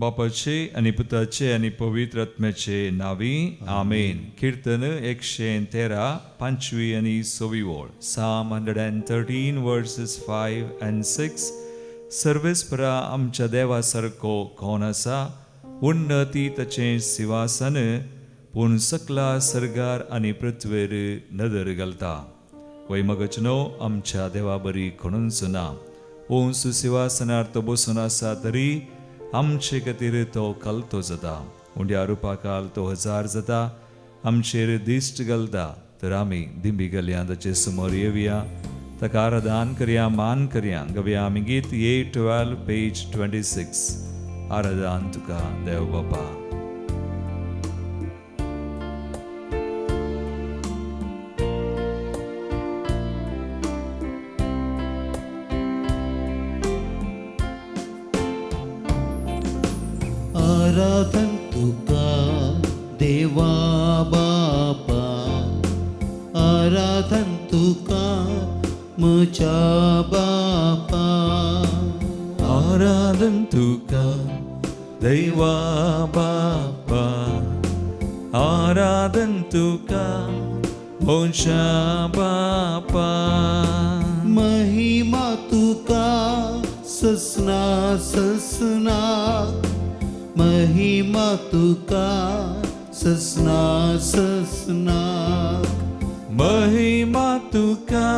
बापाचे आणि पुताचे आणि पवित्र आत्म्याचे नावी आमेन. कीर्तन 113 5वी आणि 6वी ओळ. Psalm 113 verses 5 and 6. सर्वेस्परा आमच्या देवासारको कोण आसा, उन्नती ताचे सिंहासन, पूण सकला सर्गार आणि पृथ्वीर नदर घालता. वैमगचनो आमच्या देवा बरी कोणून सुना. उंच सिंहासनार तो बसून आसा तरी आमचे खातीर तो कलतो जाता. उंड्या रुपाकाल तो 1000 जाता. आमचेर दिश्ट घालता तर आमी दिंबी घालया ताचे समोर येवया, ताका आराधन करया, मान करया. गवया आमी गीत 812 पेज 26. आराधन तुका देव बापा. आराधन तुका देवा बापा, आराधन तुका म्हज्या बापा. आराधन तुका देवा बापा, आराधन तुका म्हज्या बापा. महिमा तुका ससना ससना, महिमा तुका ससना ससना. महिमा तुका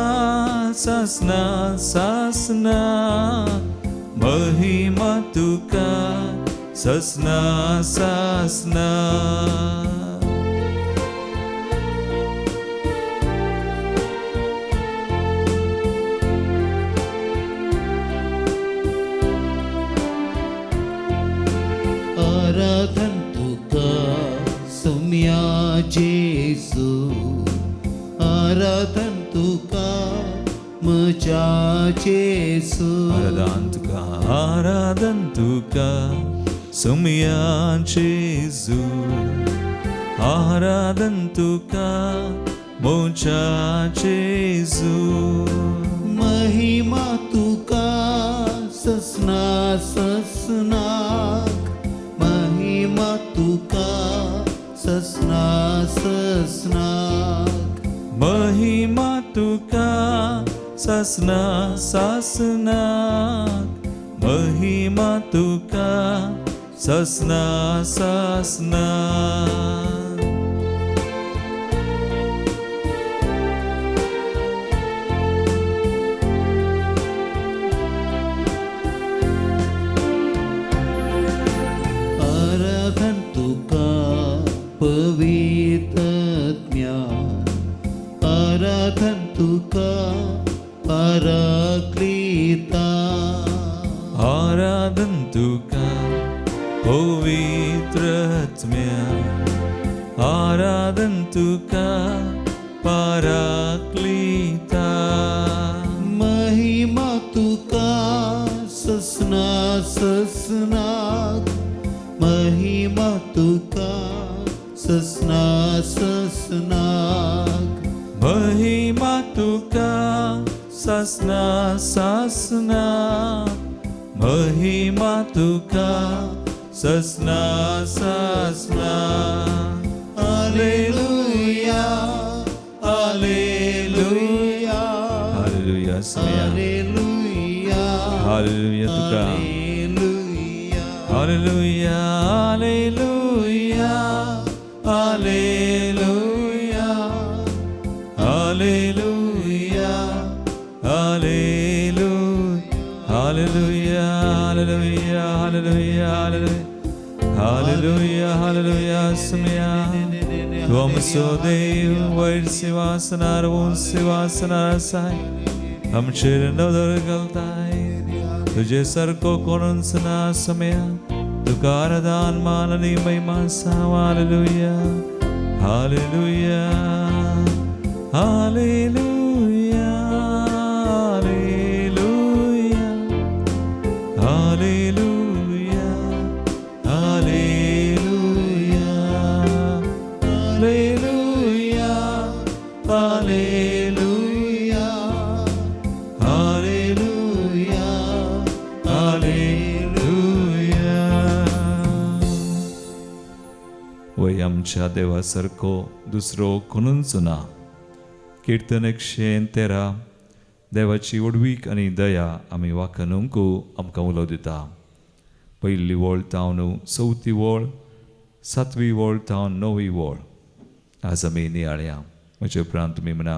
ससना ससना, महिमा तुका ससना ससना. आराधन तुका सम्या जेसू, आराधन तुका म्हज्या जेसू. आराधन तुका, आराधन तुका सुमया जेजू, आराधन तुका म्हज्या जेजू. महिमा तुका ससना ससना, महिमा तुका ससना ससना. महिमा तुका ससना ससना, महिमा तुका ससना ससना. आराधन तुका पवित्र आत्म्या, आराधन तुका पराक्लिता. आराधन तुका पवित्र आत्म्या, आराधन तुका पराक्लिता. महिमा तुका ससना ससना, महिमा तुका ससना ससना. महिमा तुका ससना ससना, महिमा तुका ससना ससना. हालेलुया हालेलुया हालेलुया स्मया. हालेलुया हालेलुया तुका. हालेलुया हालेलुया हालेलुया हालेलुया हालेलुया हालेलुया हालेलुया हालेलुया हालेलुया हालेलुया स्मया. तुम सो देव वैर सिंहासनार उन सिंहासनार साय, आमचेर नदर घालताय. तुझे सारको कोणून सना समया, तुका आराधन मान आणि महिमा सावा. हालेलुया हालेलुया हालेलुया हालेलुया हालेलुया हालेलुया हालेलुया हालेलुया हालेलुया हालेलुया. वय आमच्या देवा सारको दुसरो कोणूच ना. कीर्तन 113. देवाची उडवीक आनी दया आमी वाखणूंकू आमकां उलो दिता. पयली वळ तावन 4थी वळ, 7वी वळ तावन 9वी वळ आज आमी नियाळ्या. म्हजे उपरांत तुमी म्हणा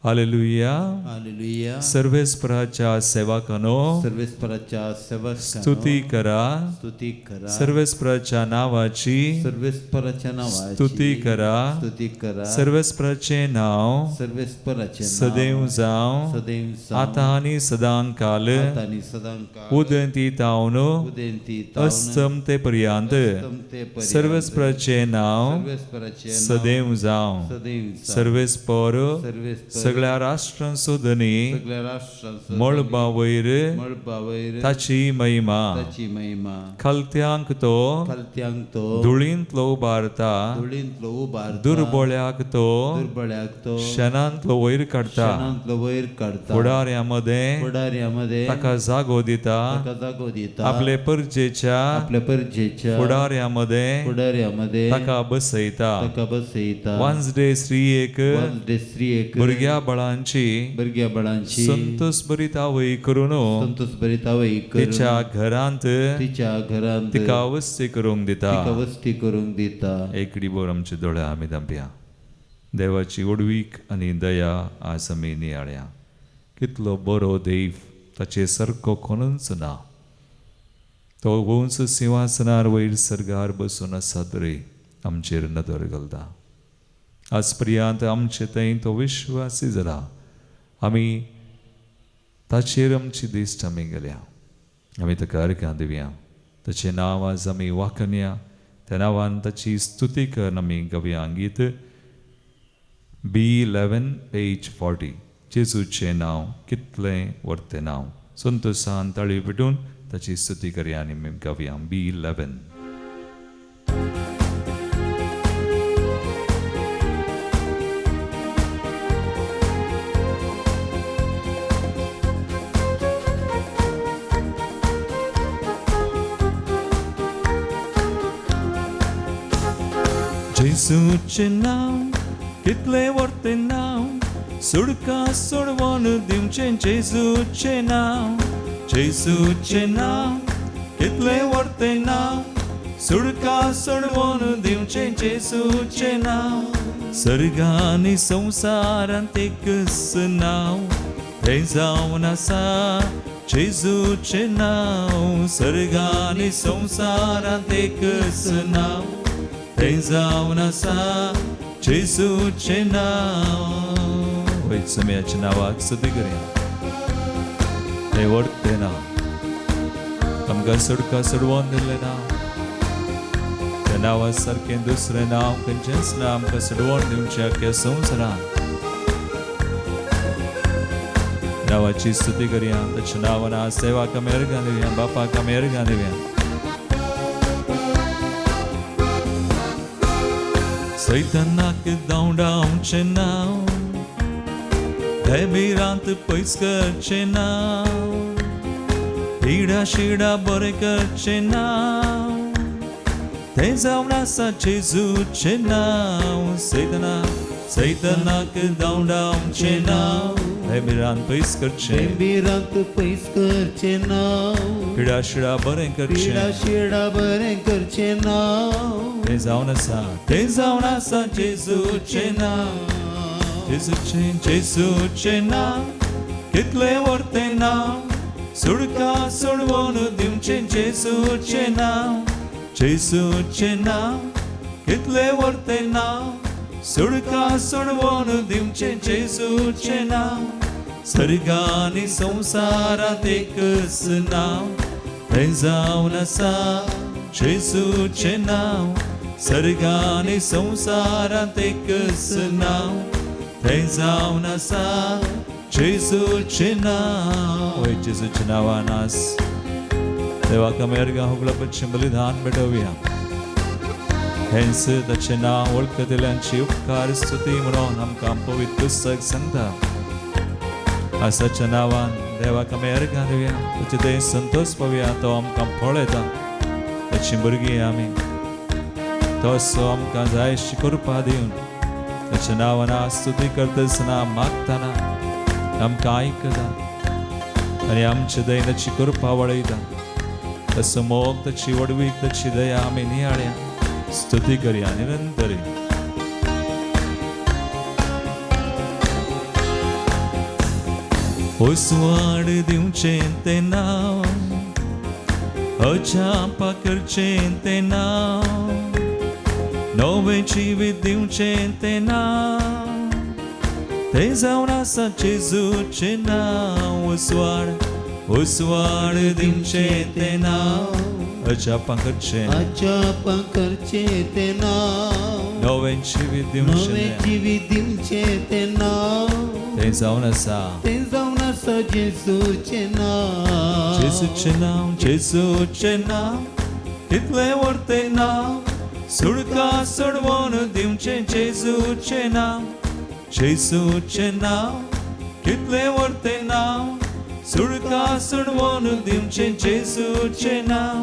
हालेलुया. हालेलुया. सर्वेस्पराच्या सेवकानो सर्वेस्पराच्या सेवकानो स्तुती करा. स्तुती करा. सर्वेस्पराच्या नावाची सर्वेस्पराच्या नावाची स्तुती करा. स्तुती करा. सर्वेस्पराचे नाव सर्वेस्पराचे नाव सदैव जावं सदैव जावं. आतां आनी सदां काल आतांनी सदांकाळ उदेंती तावन उदेंती तावन अस्तमते पर्यंत अस्तमते पर्यंत सर्वेस्पराचे नाव सर्वेस्पराचे नाव सदैव जावं. सदैव जावं. सर्वेस्पर सर्वेस्पर सगळ्या राष्ट्रांचो धनी सगळ्या राष्ट्रांचो मळबा वयर मळबावयर ताची महिमा. ताची महिमा. खालत्यांक तो खालत्यांक तो धुळींतलो उबारता. धुळींतलो उबारता. दुर्बळ्याक तो दुर्बळ्याक तो क्षणांतलो वयर काडटा. क्षणांतलो वयर काढता. फुडाऱ्यामध्ये फुडाऱ्यामध्ये ताका जागो दिता. ताका जागो दिता. आपले परजेच्या आपल्या परजेच्या फुडाऱ्यामध्ये फुडाऱ्यामध्ये ताका बसयता. ताका बसयता. वांसडे स्त्रियेक वंदे स्त्रियेक भुरग्या बळांची भुरग्या बळांची संतोष बरीत आवय करून संतोष बरीतावय तिच्या घरांत तिच्या घरांत तिका वस्ती करूंक दिता. तिका वस्ती करूंक दिता. एकडी बोर आमचे दोळे आमी धांपया. देवाची उडवीक आनी दया आज आमी नियाळ्या. कितलो बरो देव, ताचे सारको कोणूच ना. तो उंच सिंहासनार वयर सर्गार बसून आसा तरी आमचेर नदर घालता. आज पर्यंत आमचे थंय तो विश्वासी जाला. आमी ताचेर आमची दिश्ट आमी गेल्या. आमी ताका अर्घां दिवया. ताचें नांव आज आमी वाखणया. त्या नांवान ताची स्तुती करून आमी गावया. गीत B11 पेज 40. जेजूचें नांव कितलें व्हडलें नांव. संतोशान ताळी पेटून ताची स्तुती करया आनी आमी गावया. B11. जेजूचें नांव कितलें व्हडलें नांव. सुडका सोडवून दिवचें जेजूचें नांव. जेजूचें नांव कितलें व्हडलें नांव. सुडका सोडवून दिवचें जेजूचें नांव. सर्गांनी संवसारांत एकच नांव तें जावन आसा जेजूचें नांव. सर्गांनी संवसारांत एकच नांव तें जावन आसा जेजूचें नांव. वयर समेयाच्या नांवाक स्तुती करया. तें व्हडलें नांव. आमकां सुडका सोडवून दिल्लें नांव. त्या नांवा सारकें दुसरें नांव खंयचेंच ना आमकां सोडवून दिवचें अख्ख्या संवसारांत. नांवाची स्तुती करया. ताच्या नांवान आज देवाक आमी अर्घां दिवया. बापाक आमी अर्घां दिवया. सैतानाक धांवडावचें नांव. देबिरांत पयस करचें नांव. पिडा शिडा बरें करचें नांव तें जावन आसा जेजूचें नांव. सैतानाक धांवडावचें नांव. देबिरांत पयस करचें. देबिरांत पयस करचें नांव. पिडा शिडा बरें करचें. पिडा शिडा बरें करचें नांव तें जावन आसा जेजूचें नांव. जेजूचें नांव कितलें व्हडलें नांव. सुडका सोडवून दिवचें जेजूचें नांव. जेजूचें नांव कितलें व्हडलें नांव. सुडका सोडवून दिवचें जेजूचें नांव. सर्गांनी संवसारांत एकच नांव तें जावन आसा जेजूचें नांव. सर्गांनी संवसारांत एकच नांव तें जावन आसा जेजूचें नांव. वय जेजूच्या नांवान आज देवाक आमी अर्घां होगळपाचें बलिदान पेटोवया. हेंच ताचें नांव वळखतल्यांची उपकार स्तुती म्हणून आमकां पवित्र पुस्तक सांगता. आज ताच्या नांवान देवाक आमी अर्घां दिवया. ताचे दयेन संतोष पावया. तो आमकां फळ येता. ताची भुरगीं आमी. तो असो आमकां जायशी करपा दिवन ताच्या नांवान स्तुती करतना मागतना आमकां आयकता आनी आमच्या दैनाची कृपा वळयता. तसो मोग ताची वडवीक ताची दया आमी नियाळ्या स्तुती करया निरंतरी. उसवाड दिवचें तें नांव, अजापा करचें तें नांव, नवें जिवीत दिवचें तें नांव, तें जावन आसा जेजूचें नांव. उसवाड दिवचें तें नांव, अजापा करचें तें नांव, नवें जिवीत दिवचें तें नांव, तें जावन आसा जेजूचें नांव. जेजूचें नांव कितलें व्हड नांव, सुडका सोडवून दिवचें जेजूचें नांव. जेजूचें नांव कितलें व्हड नांव, सुडका सोडवून दिवचें जेजूचें नांव.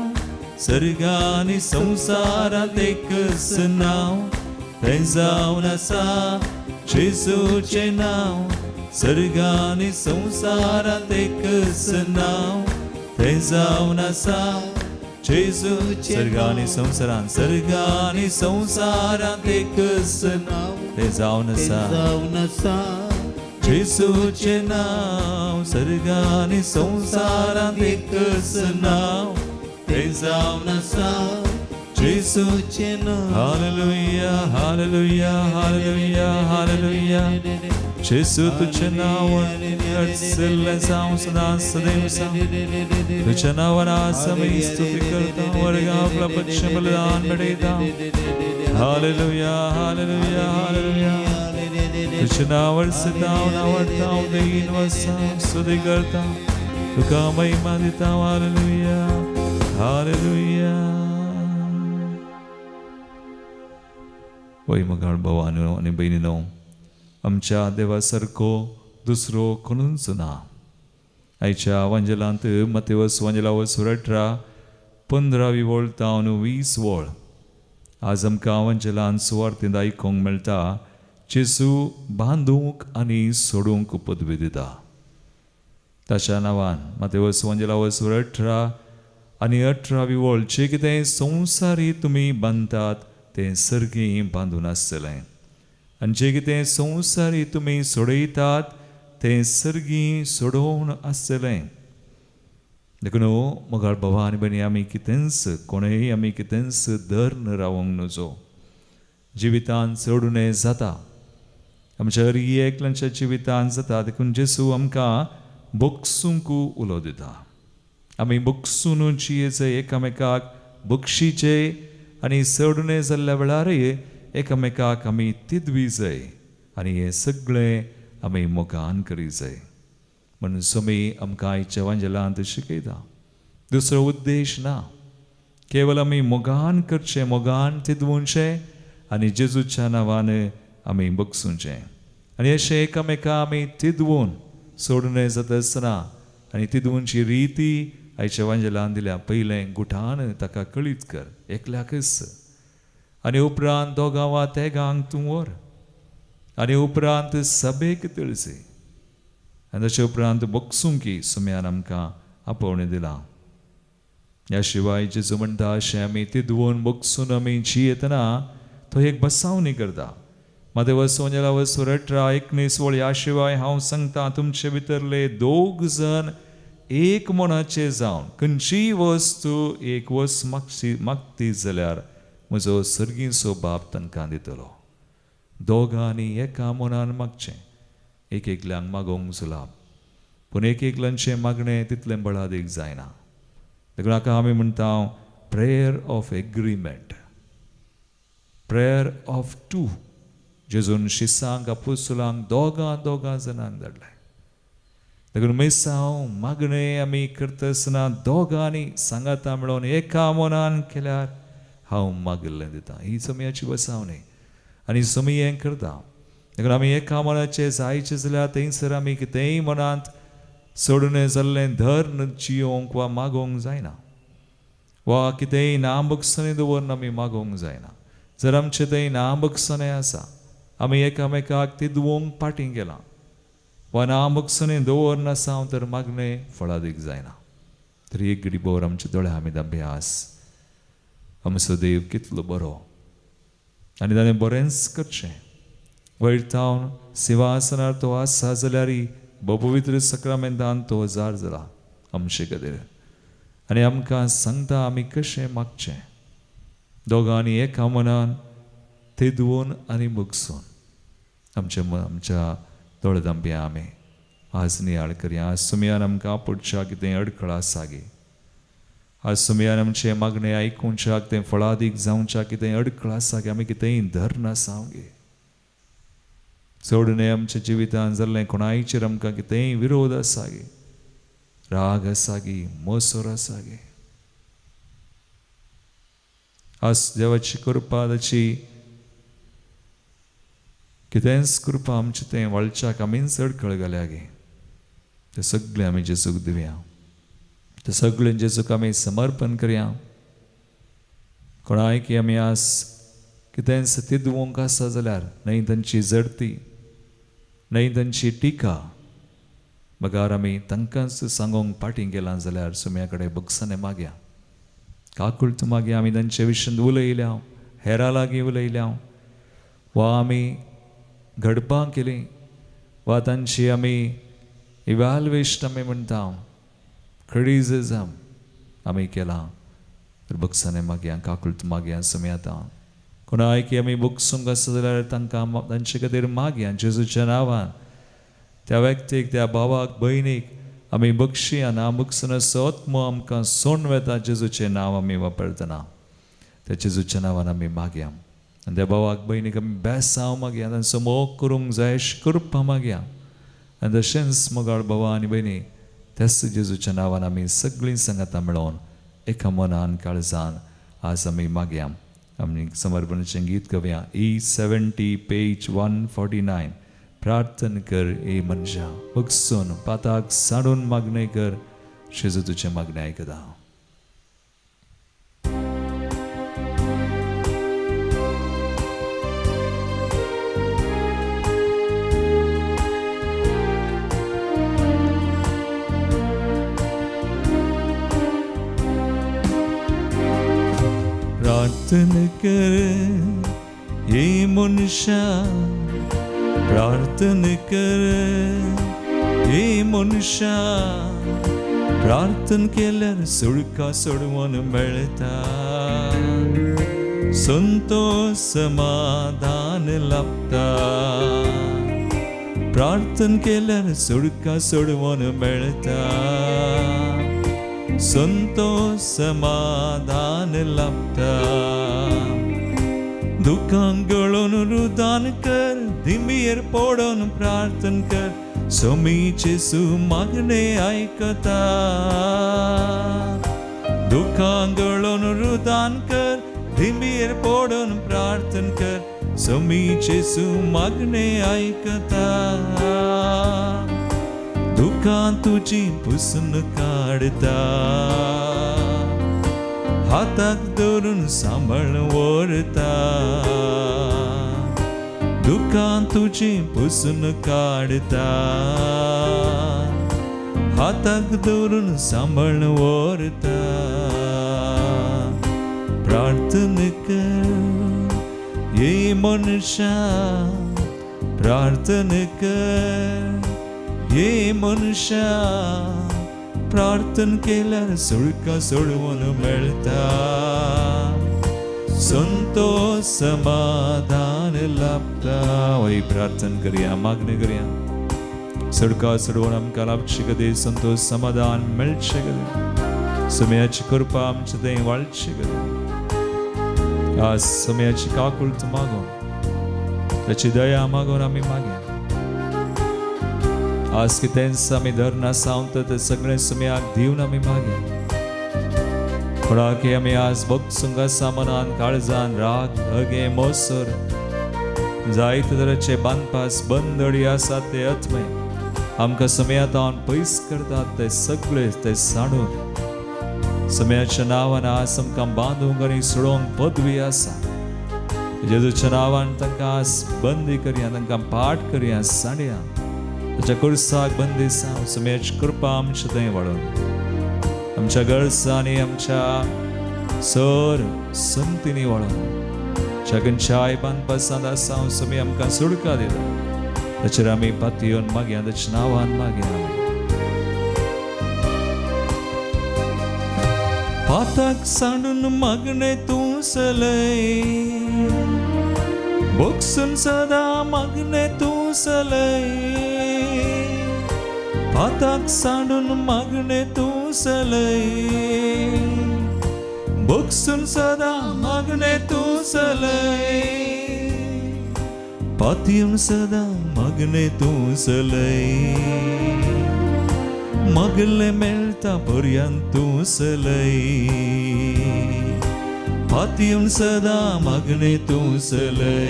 सर्गांनी संवसारांत एकच नांव, तें जावन आसा जेजूचें नांव. सर्गांनी संवसारांत एकच नांव, तें जावन आसा जेजूचें. सर्गांनी संवसारांत एकच नांव, तें जावन आसा जेजूचें नांव. सर्गांनी संवसारांत एकच नांव, तें जावन आसा जेजूचें नांव. हालेलुया हालेलुया हालेलुया हालेलुया. जेजू तुझें नांव अर्चिल्लें जावं सदां सदैव सांग. तुझ्या नांवान आमी स्तुती करता, वर्गा आपला पश्चिम बलिदान घडयता. हालेलुया हालेलुया हालेलुया. तुझें नांव अर्चिता आवडटा देईन वसा स्तुती करता, तुका महिमा दिता. Hallelujah hallelujah. वय मगाळ भावानो आनी भयणीनो, आमच्या देवा सारको दुसरो कोणूच ना. आयच्या वांजलांत मत्तेवस वांजलावो 18-15 वळ तावन 20 वळ आज आमकां वांजलांत सुवार्थेंत आयकूंक मेळटा. जेजू बांदूंक आनी सोडूंक पदवी दिता. ताच्या नांवान मत्तेवस वांजलावो 18 आनी 18 वळ जें कितें संवसारी तुमी बांदतात तें सर्गी बांदून आसतलें, आनी जें कितें संवसारी तुमी सोडयतात तें सर्गी सोडोवन आसतलें. देखून मोगाळ भावा आनी भयणी, आमी कितेंच कोणेय आमी कितेंच धर्न रावोंक नजो. जिवितांत सोडून जाता, आमच्या हर एकल्याच्या जिवितांत जाता. देखून जेजू आमकां बोगसूंक उलो दिता. आमी बोगसून जियेचे, एकामेकाक बक्षीचे आनी सोडून जाल्ल्या वेळारय एकामेकाक आमी तिदवी जाय आनी हें सगळें आमी मोगान करी जाय. म्हणून स्वामी आमकां आयच्या वांजलांत शिकयता. दुसरो उद्देश ना, केवळ आमी मोगान करचें, मोगान तिदवूंचें आनी जेजूच्या नांवान आमी बगसूंचें. आनी अशें एकामेका आमी तिदवून सोडून जाता आसतना आनी तिदवूंची रिती आयच्या वांजलांत दिल्या. पयलें गुठान ताका कळीत कर, एकल्याकच, आनी उपरांत दोगां वा तेगांक तूं व्हर, आनी उपरांत सभेक तिळसी, आनी ताचे उपरांत बगसूंकी सुम्यान आमकां आपोवणें दिलां. ह्या शिवाय जेजू म्हणटा अशें आमी तिदवून बगसून आमी जियेतना तो एक बसावणी करता. मत्तेवस वांजलावो 18-19 वळ. ह्या शिवाय हांव सांगता, तुमचे भितरले 2 जण एक मनाचे जावन खंयचीय वस्तू एक वस्त मागती जाल्यार म्हजो सर्गीचो बाप तांकां दितलो. दोगांनी एका मनान मागचें, एक एकल्यांक मागोंक सुलाब, पूण एक एकल्यांचें मागणें तितलें बळादीक जायना. देखून हाका आमी म्हणटा prayer of agreement, prayer of 2. जेजून शिसांक आपोस्तलांक दोगां जाणांक धाडलें. देखून मेसांव मागणें आमी करता आसतना दोगांनी सांगाता मेळोन एका मनान केल्यार हांव मागल्लें दिता. ही समयाची बसावणी आनी समी हें करता. देखून आमी एका मनाचे जायचे जाल्यार थंयसर आमी कितेंय मनांत सोडून जाल्लें धर्न जियोंक वा मागोंक जायना, वा कितेंय नांबकसणी दवरून आमी मागोंक जायना. जर आमचे थंय ना बक्षणे आसा आमी एकामेकाक तिदवंक पाटी गेला वा ना बक्षणे दवरना साव तर मागणे फळादीक जायना. तरी एक घडी बोर आमचे दोळे आमी अभ्यास आमचो देव कितलो बरो आनी ताणें बरेंच करचें. वयर जावन सिंहासनार तो आसा जाल्यार पवित्र सक्रामेंतान तो हजार जाला आमचे खातीर आनी आमकां सांगता आमी कशें मागचें. दोगांनी एका मनान तिदवून आनी बगसून आमच्या दोळे धांपया आमी आज नियाळ करया. आज सुमयान आमकां पुढच्या कितें अडखळ आसा गे, आज सुमयान आमचे मागणें आयकुच्याक तें फळादीक जावच्या कितें अडखळ आसा गे, आमी कितेंय धरना साव गे. सोडणें आमच्या जिवितान जाल्लें कोणायचेर आमकां कितेंय विरोध आसा गे, राग आसा गे, मोसोर आसा गे. आज देवाची कृपा ताची कितेंच कृपा आमचें तें वळच्याक आमीच अडखळ घाल्या गे. तें सगळें आमी जेजूक दिवया, तें सगळें जेजूक आमी समर्पण करया. कोणाय की आमी आज कितेंच तिदवंक आसा जाल्यार न्हय तांची जडती न्हय तांची टिका बगार आमी तांकांच सांगोंक पाटी गेला जाल्यार सुमया कडेन बगसाने मागया, काकुळत मागया. आमी तांचे विशीं उलयल्या, हेरां लागीं उलयल्या, वा आमी घडपां केलीं, वा तांची आमी इवॅल्युएशन आमी म्हणटा क्रिटिसिझम आमी केलां, तर बगसाने मागया, काकुळत मागया. सुमयातां कोणाय की आमी बगसूंक आसा जाल्यार तांकां तांचे खातीर मागया जेजूच्या नांवान. त्या व्यक्तीक, त्या भावाक, भयणीक आमी बक्षिया ना बगसून असो आत्मो आमकां सोडून वेता जेजूचें नांव आमी वापरतना. त्या जेजूच्या नांवान आमी मागया आनी त्या भावाक भयणीक आमी बेसांव मागया, तांचो मोग करूंक जाय अशी कृपा मागया. आनी तशेंच मोगाळ भावा आनी भयणी त्याच जेजूच्या नांवान आमी सगळीं सांगाता मेळोन एका मनान काळजान आज आमी मागया. आमी समर्पणाचें गीत गावया. E70 page 149. प्रार्थना कर ए मनशा, बगसून पाताक साडून मागणें कर, जेजू तुजें मागणें आयकता. प्रार्थना कर ये मनुष्या, प्रार्थना कर ये मनुष्या, प्रार्थना केल्यार सुडका सोडवून मेळटा, संतोष समाधान लाभता. प्रार्थना केल्यार सुडका सोडवून मेळटा, संतोष समाधान लाभता. दुखांक गळोन रुदान कर, दिमीर पडोन प्रार्थना कर, सोमीचेसू मागणे आयकता. दुखांक गळोन रुदान कर, दिमीर पडोन प्रार्थना कर, सोमीचेसू मागणे आयकता. दुखां तुजी पुसून काढता, हाताक धरून सांभाळ व्हरता. दुखां तुजी पुसून काढता, हाताक धरून सांभाळ व्हरता. प्रार्थना कर ये मनशा, प्रार्थना कर ये मनुष्या, प्रार्थना केल्यार सुडका सोडवून मेळटा, संतोष समाधान लाभता. वही प्रार्थना करया, मागणी करया. सुडका सोडवून आमकां लाभची कधी संतोष समाधान मेळचे कधी. सुमयाची कृपा आमचे थंय वाळची कधी. आज सुमयाची काकुळत मागून त्याची दया मागून आमी मागया. आज कितेंच आमी धरना सावंत ते सगळें सुमयाक दिवन आमी मागया. कोणाक आमी आज बगसूंक आसा मनान काळजान राग हगे मोसोर जायते तरेचे बांदपास बंदडी आसात ते आत्मे आमकां सुमयातान पयस करतात ते सगळे ते साडून सुमयाच्या नांवान आज आमकां बांदूंक आनी सोडोवंक पदवी आसा. जेजूच्या नावान तांकां बंदी करया, तांकां पाठ करया, सांडया. ताच्या कुर्साक बंदिसा सुमेच कृपा आमच्या थंय वाडोवन आमच्या गरजांनी आमच्या सर संतींनी वाडोवन खंयच्याय बांदपासांत आसा सुमी आमकां सुडका दिला. ताचेर आमी पातयेवन मागया, ताच्या नांवान मागया. पाताक सांडून मागणे तूं सलय, बोगसून सदां मागणे तूं सलय. पाताक सांडून मागणे तूं सलय, बोगसून सदां मागणे तूं सलय. पातयेवन सदां मागणे तूं सलय, मागले मेळटा पर्यंत तूं सलय. पातयेवन सदां मागणे तूं सलय,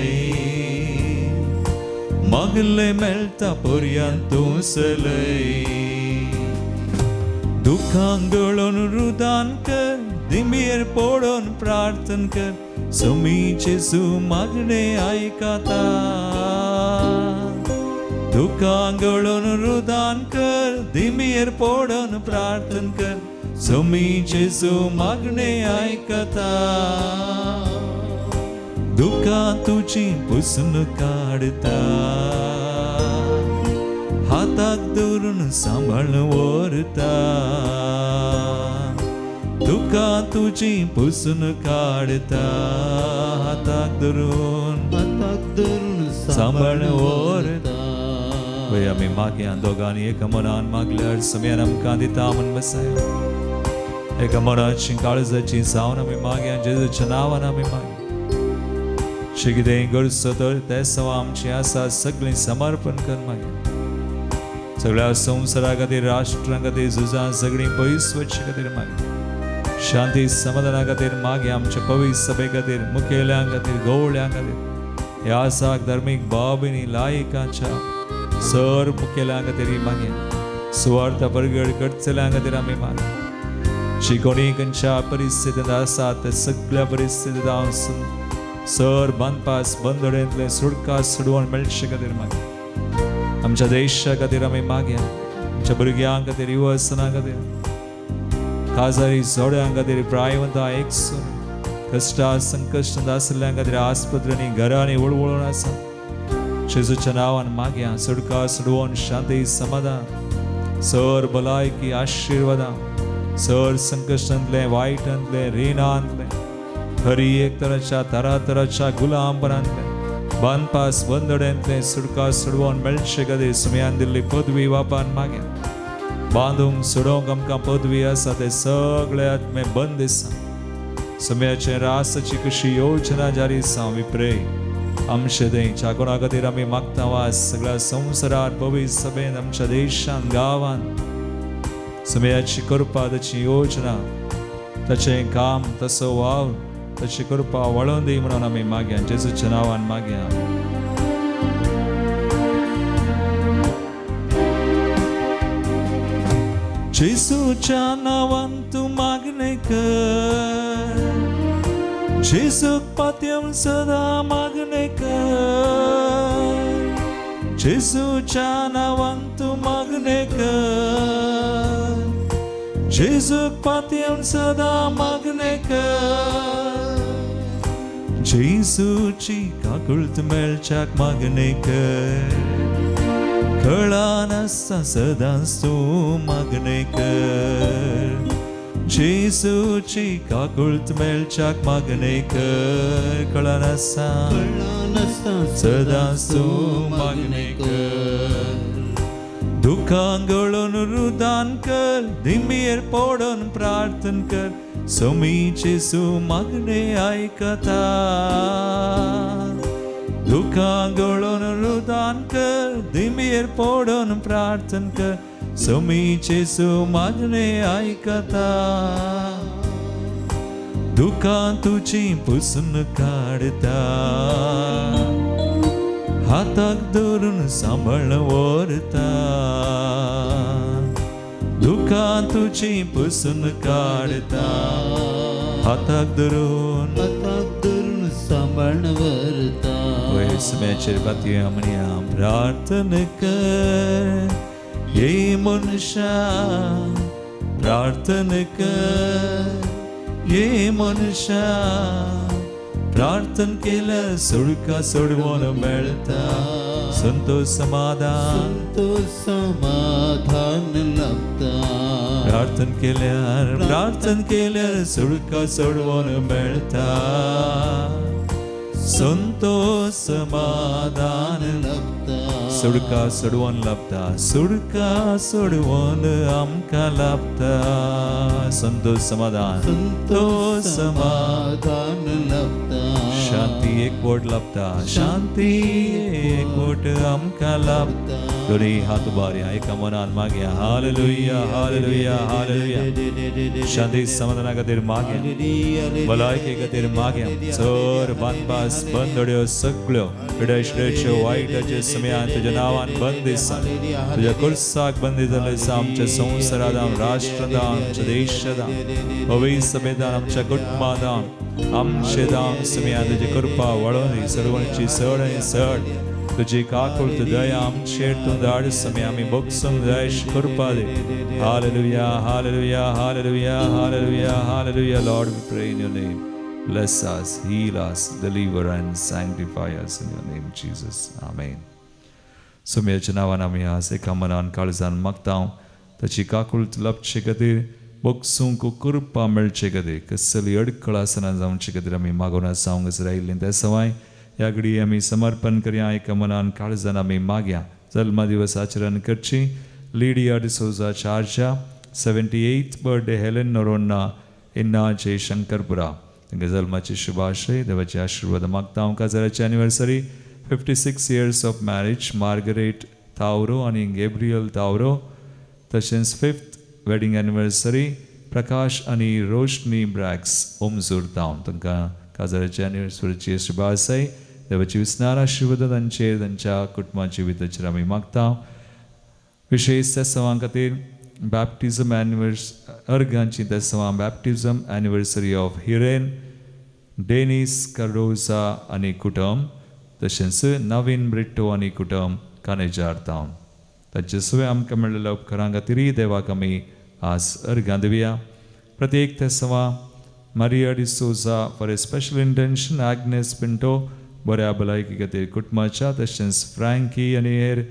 मागले मेळटा पर्यंत तूं सलय. दुखांक गळोवन रुदान कर, दिंबेर पडोवन प्रार्थना कर, सुमी जेजू मागणे आयकता. दुखांक गळोवन रुदान कर, दिंबेर पडोवन प्रार्थना कर, सुमी जेजू मागणे आयकता. दुखां तुजी पुसून काडता, हाताक धरून सांभाळून व्हरता. दुखां तुजी पुसून काडता, हाताक धरून सांभाळून व्हरता. पळय आमी मागया, दोगांनी एका मनान मागल्यार सुम्यान आमकां दिता म्हूण बसय. एका मनाची काळजाची जावन आमी मागया, जेजूच्या नांवान आमी मागया. जे कितें गरजो तर ते सवा आमची आसा सगळीं समर्पण कर मागया. सगळ्या संवसारा खातीर, राष्ट्रां खातीर झुजां, सगळीं पयसवचे खातीर मागया. शांती समाधाना खातीर मागया. आमच्या पवित्र सभे खातीर, मुखेल्यां खातीर, गवळ्यां खातीर, ह्या आसाक धार्मीक भाव भयणी लायकाच्या सर मुखेल्यां खातीर मागया. सुवार्थ परगड करतल्यां खातीर आमी मागया. जी कोणी खंयच्या परिस्थितींत आसा ते सगळ्या परिस्थितींत हांव सर बांदपास बंदडेंतले सुडका सुडवण मेळचे खातीर मागया. आमच्या देशा खातीर आमी मागया. आमच्या भुरग्यां खातीर, युवसनां खातीर, काजारी जोड्यां खातीर, प्रायवंतां एकसून, कश्टां संकश्टांत आसलेल्यां खातीर, आस्पत्र्यांनी, घरांनी वळवळून आसा. जेजूच्या नांवान मागया. सुडका सुडवण, शांती समाधान, सर भलायकी, आशिर्वादां, सर संकश्टांतले, वायटांतले, रिणांतले, खरी एक तराच्या तरातराच्या गुलामपणांतले, बांदपास बंदड्यांतले सुडका सुडवण मेळचे खातीर सुमयान दिल्ली पदवी वापान मागया. बांदूंक सोडोवंक आमकां पदवी आसा ते सगळे आत्मे बंदिसा. सुमयाचे रासाची कशी योजना जारी आसा वी प्रे. आमचे थंयच्या कोणा खातीर आमी मागता वास सगळ्या संवसारांत, पवित्र सभेंत, आमच्या देशांत, गांवांत सुमयाची कृपा, ताची योजना, ताचें काम, तसो वावर, ताची कृपा वळोवन दी म्हणून आमी मागया. जेजूच्या नांवान मागया. जेजूच्या नांवान तूं मागणें कर, जेजूक पातयेवन सदां मागणें कर. जेजूच्या नांवान तूं मागणें कर, जेजूक पातयेवन सदां मागणें कर. जेजूची काकुळत मेळच्याक मागणें कर, कळान आसता सदांच तूं मागणें कर. जेजूची काकुळत मेळच्याक मागणें कर, कळान आसता सदांच तूं मागणें कर. दुखांक गळोवन रुदान कर, दिंबेर पडोवन प्रार्थना कर, सुमी जेजू मागणें आयकता. दुखांक गळोवन रुदान कर, दिंबेर पडोवन प्रार्थना कर, सुमी जेजू मागणें आयकता. दुखां तुजी पुसून काडता, हाताक धरून सांभाळून व्हरता. दुखां तुजी पुसून काडता, हाताक धरून सांभाळणवरता वयसमेचेर पातया प्रार्थना कर ये मनुष्या प्रार्थना कर ये मनुष्या प्रार्थना केल्यार सुडका सोडवून मेळता संतोष समाधान लाभता प्रार्थना केल्यार सुडका सोडवून मेळता संतोष समाधान लाभता सुडका सोडवून लाभता सुडका सोडवून आमकां लाभता संतोष समाधान लाभता शांती एकवट लाभता शांती एकवट आमकां लाभता दोन्ही हात उबारया एका मनान मागया हालेलुया हालेलुया हालेलुया शांती समाधाना खातीर मागया भलायके खातीर मागया चड बांदपास बंदड्यो सगळ्यो पिड्याश्रेच्यो वायटाच्या समयान तुज्या नांवान बंदिसा तुज्या कुर्साक बंदी जाल्ले आसा आमच्या संवसारांत राष्ट्रांत आमच्या देशांत भवी सभेदान आमच्या कुटुंबांत आमचेदान समयान तुजी कृपा वळोनी सर्वांची चड आनी चड तुजी काकुळत दया आमचेर तूं धाड समय आमी भोगसूंक जाय कृपा दे हालेलुया हालेलुया हालेलुया हालेलुया हालेलुया Lord we pray in your name bless us heal us deliver and sanctify us in your name Jesus amen सुमेच्या नांवान आमी आज एका मनान काळजान मागता ताची काकुळत लपचे खातीर भोगसूंक कृपा मेळचे खातीर कसली अडखळ आसना जावचे खातीर आमी मागून आसा हांगासर आयिल्लीं त्या सवाय ह्या घडी आमी समर्पण करया एका मनान काळजान आमी मागया जल्मा दिवस आचरण करची लिडिया डिसोजा चार्जा 78th बर्थडे हेलेन नोरोन्ना इन्ना जय शंकरपुरा तांकां जल्माची शुभाशय देवाचे आशिर्वाद मागता हांव काजाराची anniversary 56 years of marriage Margaret Tauro आनी गॅब्रियल तावरो तशेंच 5th वेडिंग एनिवर्सरी प्रकाश आनी रोशनी ब्रॅक्स ओमजूर तावन तांकां काजाराच्या एनिवर्सरीची शुभाशय देवाची विस्नार आशिर्वाद तांचेर तांच्या कुटुंबाच्या जिविताचेर आमी मागता विशेष त्या सवां खातीर बॅप्टिजम अर्गांची त्या सवां बॅप्टिजम anniversary of Hiren Denis Cardozo आनी कुटुंब तशेंच नवीन ब्रिट्टो आनी कुटुंब कानेजार तावन तांचे सगळे आमकां मेळिल्ल्या उपकारां खातीर देवाक आमी आज अर्गां दिवया प्रत्येक त्या सवां Maria D'Souza for a special intention Agnes Pinto बऱ्या भलायकी खातीर कुटुंबाच्या तशेंच फ्रँकी आनी हेर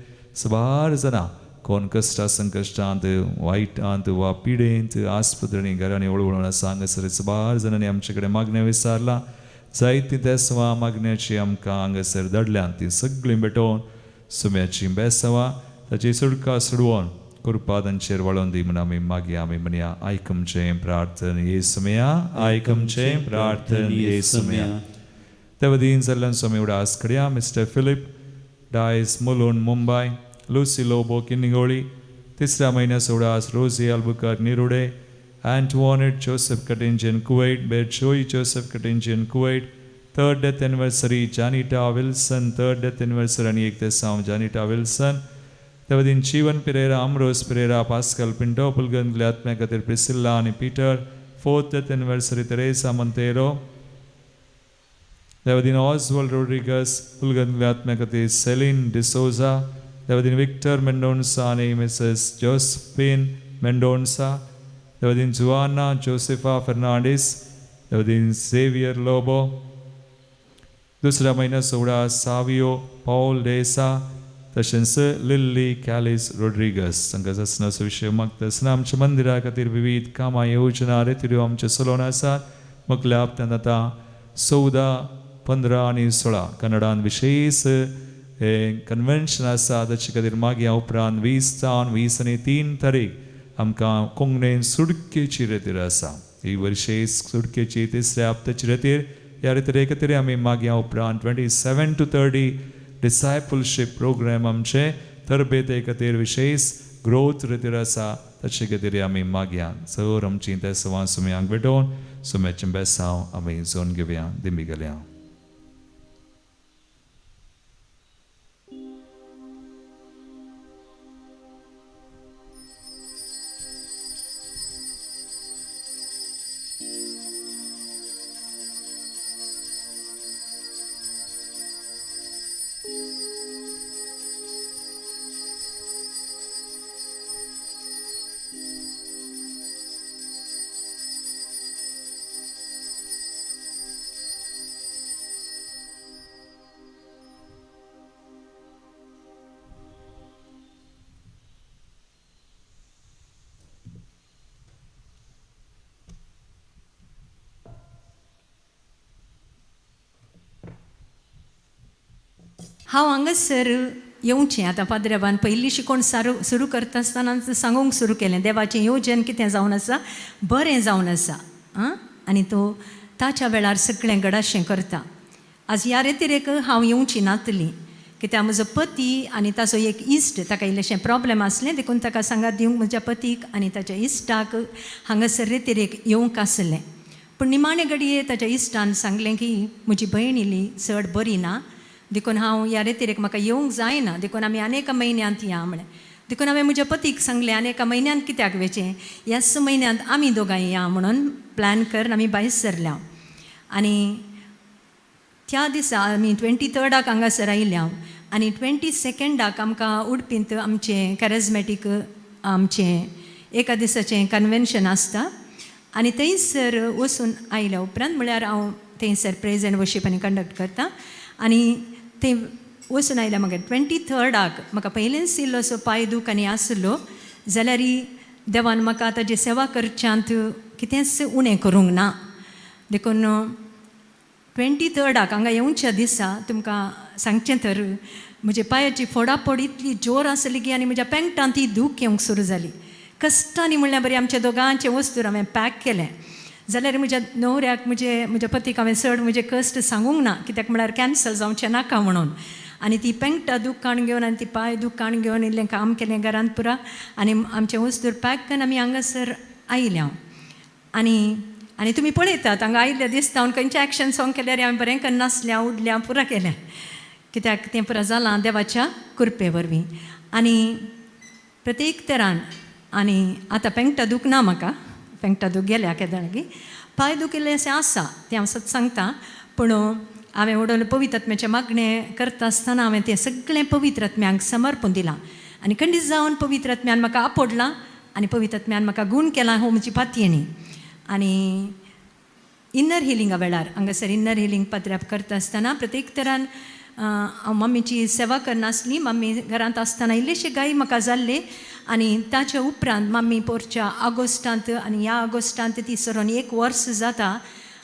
सबार जाणां कोण कश्टां संकश्टांत वायटांत वा पिडेंत आस्पत्रेनी घरांनी वळवळून आसा हांगासर सबार जाणांनी आमचे कडेन मागणें विचारला जायतीं बेसवां मागण्याची आमकां हांगासर धाडल्यात तीं सगळीं भेटोवन सुम्याची बेसवां ताची सुडका सोडवून कृपा तांचेर वळोवन दी म्हूण आमी मागया आमी म्हणया आयकमचें प्रार्थन येसुमया आयकमचें प्रार्थन येसुमया त्या वतीन जाल्ल्यान स्वामी उडास करया मिस्टर फिलिप डायस मुलून मुंबय लुसी लोबो किन्निगोळी तिसऱ्या म्हयन्याचो उडास रोजी अल्बुकर निरुडे एंटोनेट जोसेफ कटिंजियन कुवैट बेरचोई जोसेफ कटिंजियन Kuwait 3rd death anniversary Janita Wilson 3rd death anniversary आनी एक दिसा जानिटा विल्सन त्या वतीन जीवन पिरेरा अमरोस पिरेरा पास्कल पिंटो पुलगंतल्या आत्म्या खातीर प्रिसिल्ला आनी Peter 4th death anniversary Teresa Monteiro त्या वतीन ऑस्वल्ड रोड्रिगस पुलगंतल्या आत्म्या खातीर सेलिन डिसोजा त्या वतीन विक्टर मेंडोन्सा आनी मिसेस जोसेफिन मेंडोन्सा त्या वतीन जुआना जोसेफा फर्नांडीस त्या वतीन झेवियर लोबो दुसऱ्या म्हयन्याचो उडास सावियो पौल डेसा तशेंच लिल्ली कॅलिस रोड्रिगस तांकां जसनाचो विशय मागता आसतना आमच्या मंदिरा खातीर विविध कामां येवजणा रेतिऱ्यो आमचे चलोवन आसात मुखल्या हप्त्यांत आतां 14, 15 आनी 16 कन्नडान विशेष कन्वेन्शन आसा ताचे खातीर मागया उपरांत 20 जावन 20 आनी 3 तारीख आमकां कोंकणीन सुडकेची रेतीर आसा ही विशेष सुडकेची तिसऱ्या हप्त्याची रेतीर ह्या रेतीरे खातीर आमी मागया उपरांत 27 to 30 डिसायपलशीप प्रोग्राम आमचे तरबेते खातीर विशेष ग्रोथ रेतीर आसा ताचे खातीर आमी मागया चड आमची त्या सवां सुम्यांक भेटोवन सुम्याचें बेसांव आमी जोन घेवया दिमी गेल्या हांव हांगासर येवचें आतां पाद्रेबान पयलीं शिकोवन सुरू करता आसतना सांगूंक सुरू केलें देवाचें येवजन कितें जावन आसा बरें जावन आसा आनी तो ताच्या वेळार सगळें घडाशें करता. आज ह्या रेतीरेक हांव येवची नातली कित्याक म्हजो पती आनी ताचो एक इश्ट ताका इल्लेशें प्रॉब्लेम आसलें देखून ताका सांगात दिवंक म्हज्या पतीक आनी ताच्या इश्टाक हांगासर रेतीरेक येवंक आसलें. पूण निमाणे घडये ताच्या इश्टान सांगलें की म्हजी भयण इल्ली चड बरी ना देखून हांव ह्या रेतीरेक म्हाका येवंक जायना देखून आमी आनेका म्हयन्यांत या म्हळें. देखून हांवें म्हज्या पतीक सांगलें आनेका म्हयन्यांत कित्याक वेचें ह्याच म्हयन्यांत आमी दोगांय या म्हणून प्लॅन करून आमी भायर सरल्या. आनी त्या दिसा आमी 23rd हांगासर आयल्या आनी 22nd आमकां उडपींत आमचें कॅरिझमॅटीक आमचें एका दिसाचें कन्वेन्शन आसता आनी थंयसर वचून आयल्या उपरांत म्हळ्यार हांव थंयसर प्रेज एंड वर्शीप आनी कंडक्ट करता आनी थंय वचून आयल्या म्हाका 23rd म्हाका पयलेंच इल्लो असो पांय दूख आनी आसलो जाल्यार देवान म्हाका ताची सेवा करच्यांत कितेंच उणें करूंक ना. देखून 23rd हांगा येवच्या दिसा तुमकां सांगचें तर म्हजे पांयाची फोडाफोड इतली जोर आसली की आनी म्हज्या पेंगटांत ती दूख येवंक सुरू जाली. कश्टांनी म्हणल्यार बरी आमच्या दोगांचे वस्तूर हांवें पॅक केलें जाल्यार म्हज्या न्हवऱ्याक म्हज्या पतीक हांवें चड म्हजे कश्ट सांगूंक ना कित्याक म्हळ्यार कॅन्सल जावचें नाका म्हणून. आनी ती पेंगटां दुकान घेवन आनी ती पांय दुकान घेवन इल्लें काम केलें घरांत पुरा आनी आमचे वस्तूर पॅक करून आमी हांगासर आयल्या. आनी तुमी पळयतात हांगा आयिल्ले दिसता हांव खंयचें एक्शन सॉंग केल्यार हांवें बरें करून नाचल्या उडल्या पुरा केलें कित्याक तें पुरा जालां देवाच्या कृपे वरवीं. आनी प्रत्येक तरान आनी आतां पेंगटां दूख ना म्हाका पेंगटां दूख गेल्या केदाळगी पांय दूख इल्लेशें आसा तें हांव सत सांगता. पूण हांवें उडोवन पवित्र आत्म्याचें मागणें करता आसतना हांवें तें सगळें पवित्र आत्म्याक समर्पण दिलां आनी खंडीत जावन पवित्र आत्म्यान म्हाका आपडलां आनी पवित्र आत्म्यान म्हाका गूण केलां हो म्हजी पातयेणी. आनी इन्नर हिलिंगा वेळार हांगासर इन्नर हिलिंग पात्र्याप करता आसतना प्रत्येक तरान हांव मम्मीची सेवा करनासली. मम्मी घरांत आसतना इल्लेशे गायी म्हाका जाल्ले आनी ताच्या उपरांत मम्मी पोरच्या ऑगस्टांत आनी ह्या ऑगस्टांत ती सरोन 1 वर्स जाता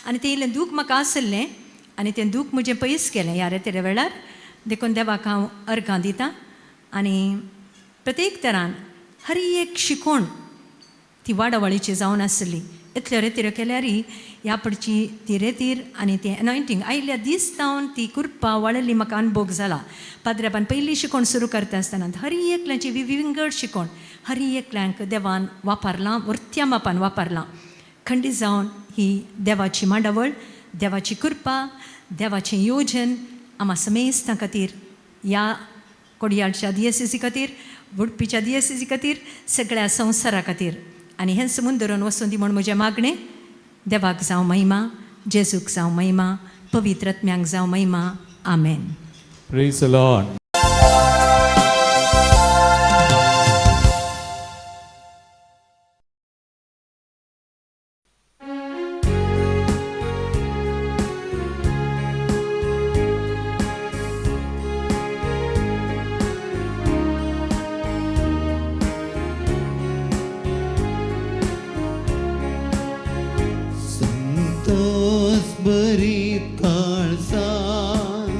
आनी तें इल्लें दूख म्हाका आसलें आनी तें दूख म्हजें पयस केलें ह्या रेतेरे वेळार. देखून देवाक हांव अर्गां दितां. आनी प्रत्येक तरान हर एक शिकोण ती वाडावळीची जावन आसली. इतल्यो रेतीरो केल्यार ह्या पडची ती रेतीर आनी तें एनॉयंटींग आयिल्ल्या दीस जावन ती कुर्पा वाडली म्हाका अनुभव जाला. पाद्रेबान पयलीं शिकोण सुरू करता आसतना हर एकल्याची विंगड शिकोण हर एकल्यांक देवान वापरलां वर्त्या मापान वापरलां. खंडीत जावन ही देवाची मांडावळ देवाची कृपा देवाचें येवजन आम्हा समेस्तां खातीर ह्या कोडयाळच्या दियेसीसी खातीर उडपीच्या दियेसीसी खातीर सगळ्या संवसारा खातीर आनी हें समून धरून वचून दी म्हण म्हजें मागणें. देवाक जावं महिमा जेजूक जावं महिमा पवित्र आत्म्याक जावं महिमा. आमेन. Praise the Lord. संतोष भरीत काळजान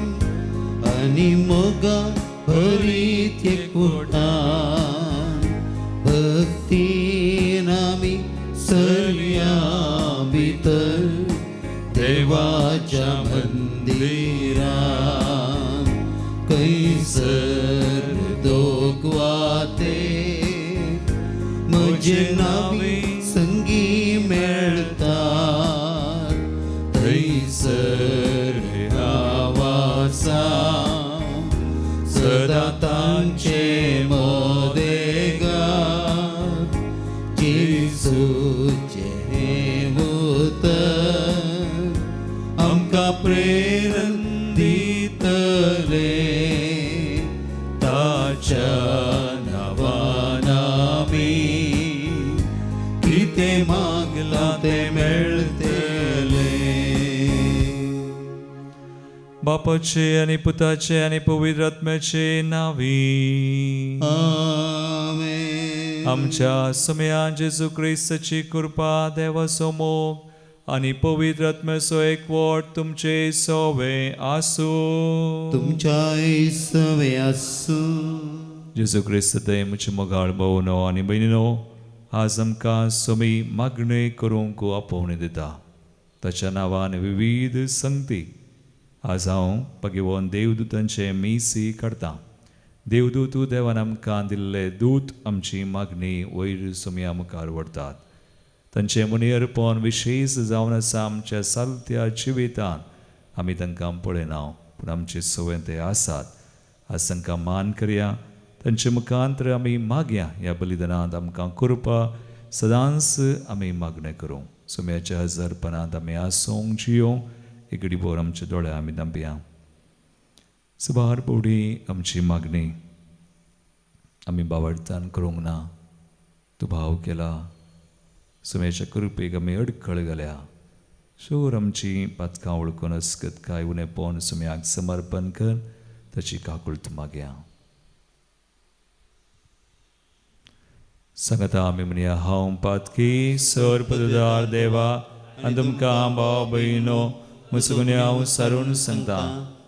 आनी मोगा भरीत एकवटान भक्तीन आमी सरया भितर देवाच्या मंदिरान कैसर दोगवाते म्हजे नावी संगी मेळतात थंयसर आवासा सदा तांचे मोदेगार जेजूचे उतर आमकां प्रेरण दितले ताच्या नांवान आमी कितें मागलां तें मेळटलें. बापाचे आनी पुताचे आनी पवित्र आत्म्याचे नावी आमेन. आमच्या सुमया जेजू क्रिस्ताची कृपा देवा समोर आणि पवित्र आत्म्याचो एकवट तुमचे सवे आसू. तुमच्या सवे आसू. जेजू क्रिस्त ते म्हजे मोगाळ भोवनो आनी भयणीनो, आज आमकां सोमी मागणी करूंक आपोवणी दिता. ताच्या नांवान विविध संगती आज हांव पगिवोन देवदूतांचे मिसी काडटां. देवदूत देवान आमकां दिल्ले दूत आमची मागणी वयर सोम्या मुखार व्हरतात. तांचे मनी अर्पण विशेश जावन आसा आमच्या सालत्या जिवितांत. आमी तांकां पळयना पूण आमचे सवय ते आसात. आज तांकां मान करया. तांचे मुखांतर आमी मागया. ह्या बलिदानांत आमकां कृपा सदांच आमी मागणें करूं. सोम्याच्या हजरपणांत आमी आसूंक जियो. एक घडीभर आमचे दोळे आमी धांपया. सुबार पोवडी आमची मागणी आमी बावडतान करूंक ना. तूं भाव केला. सोम्याच्या कृपेक आमी अडखळ घाल्या. शोर आमची पातकां वळखून अस्कत काय उणेपण सोम्याक समर्पण कर. ताची काकुळत मागया. सांगता आमी म्हणया, हांव पातकी सर पददार देवा आनी तुमकां भाव भयणो मुसगुन्या हांव सारून सांगता.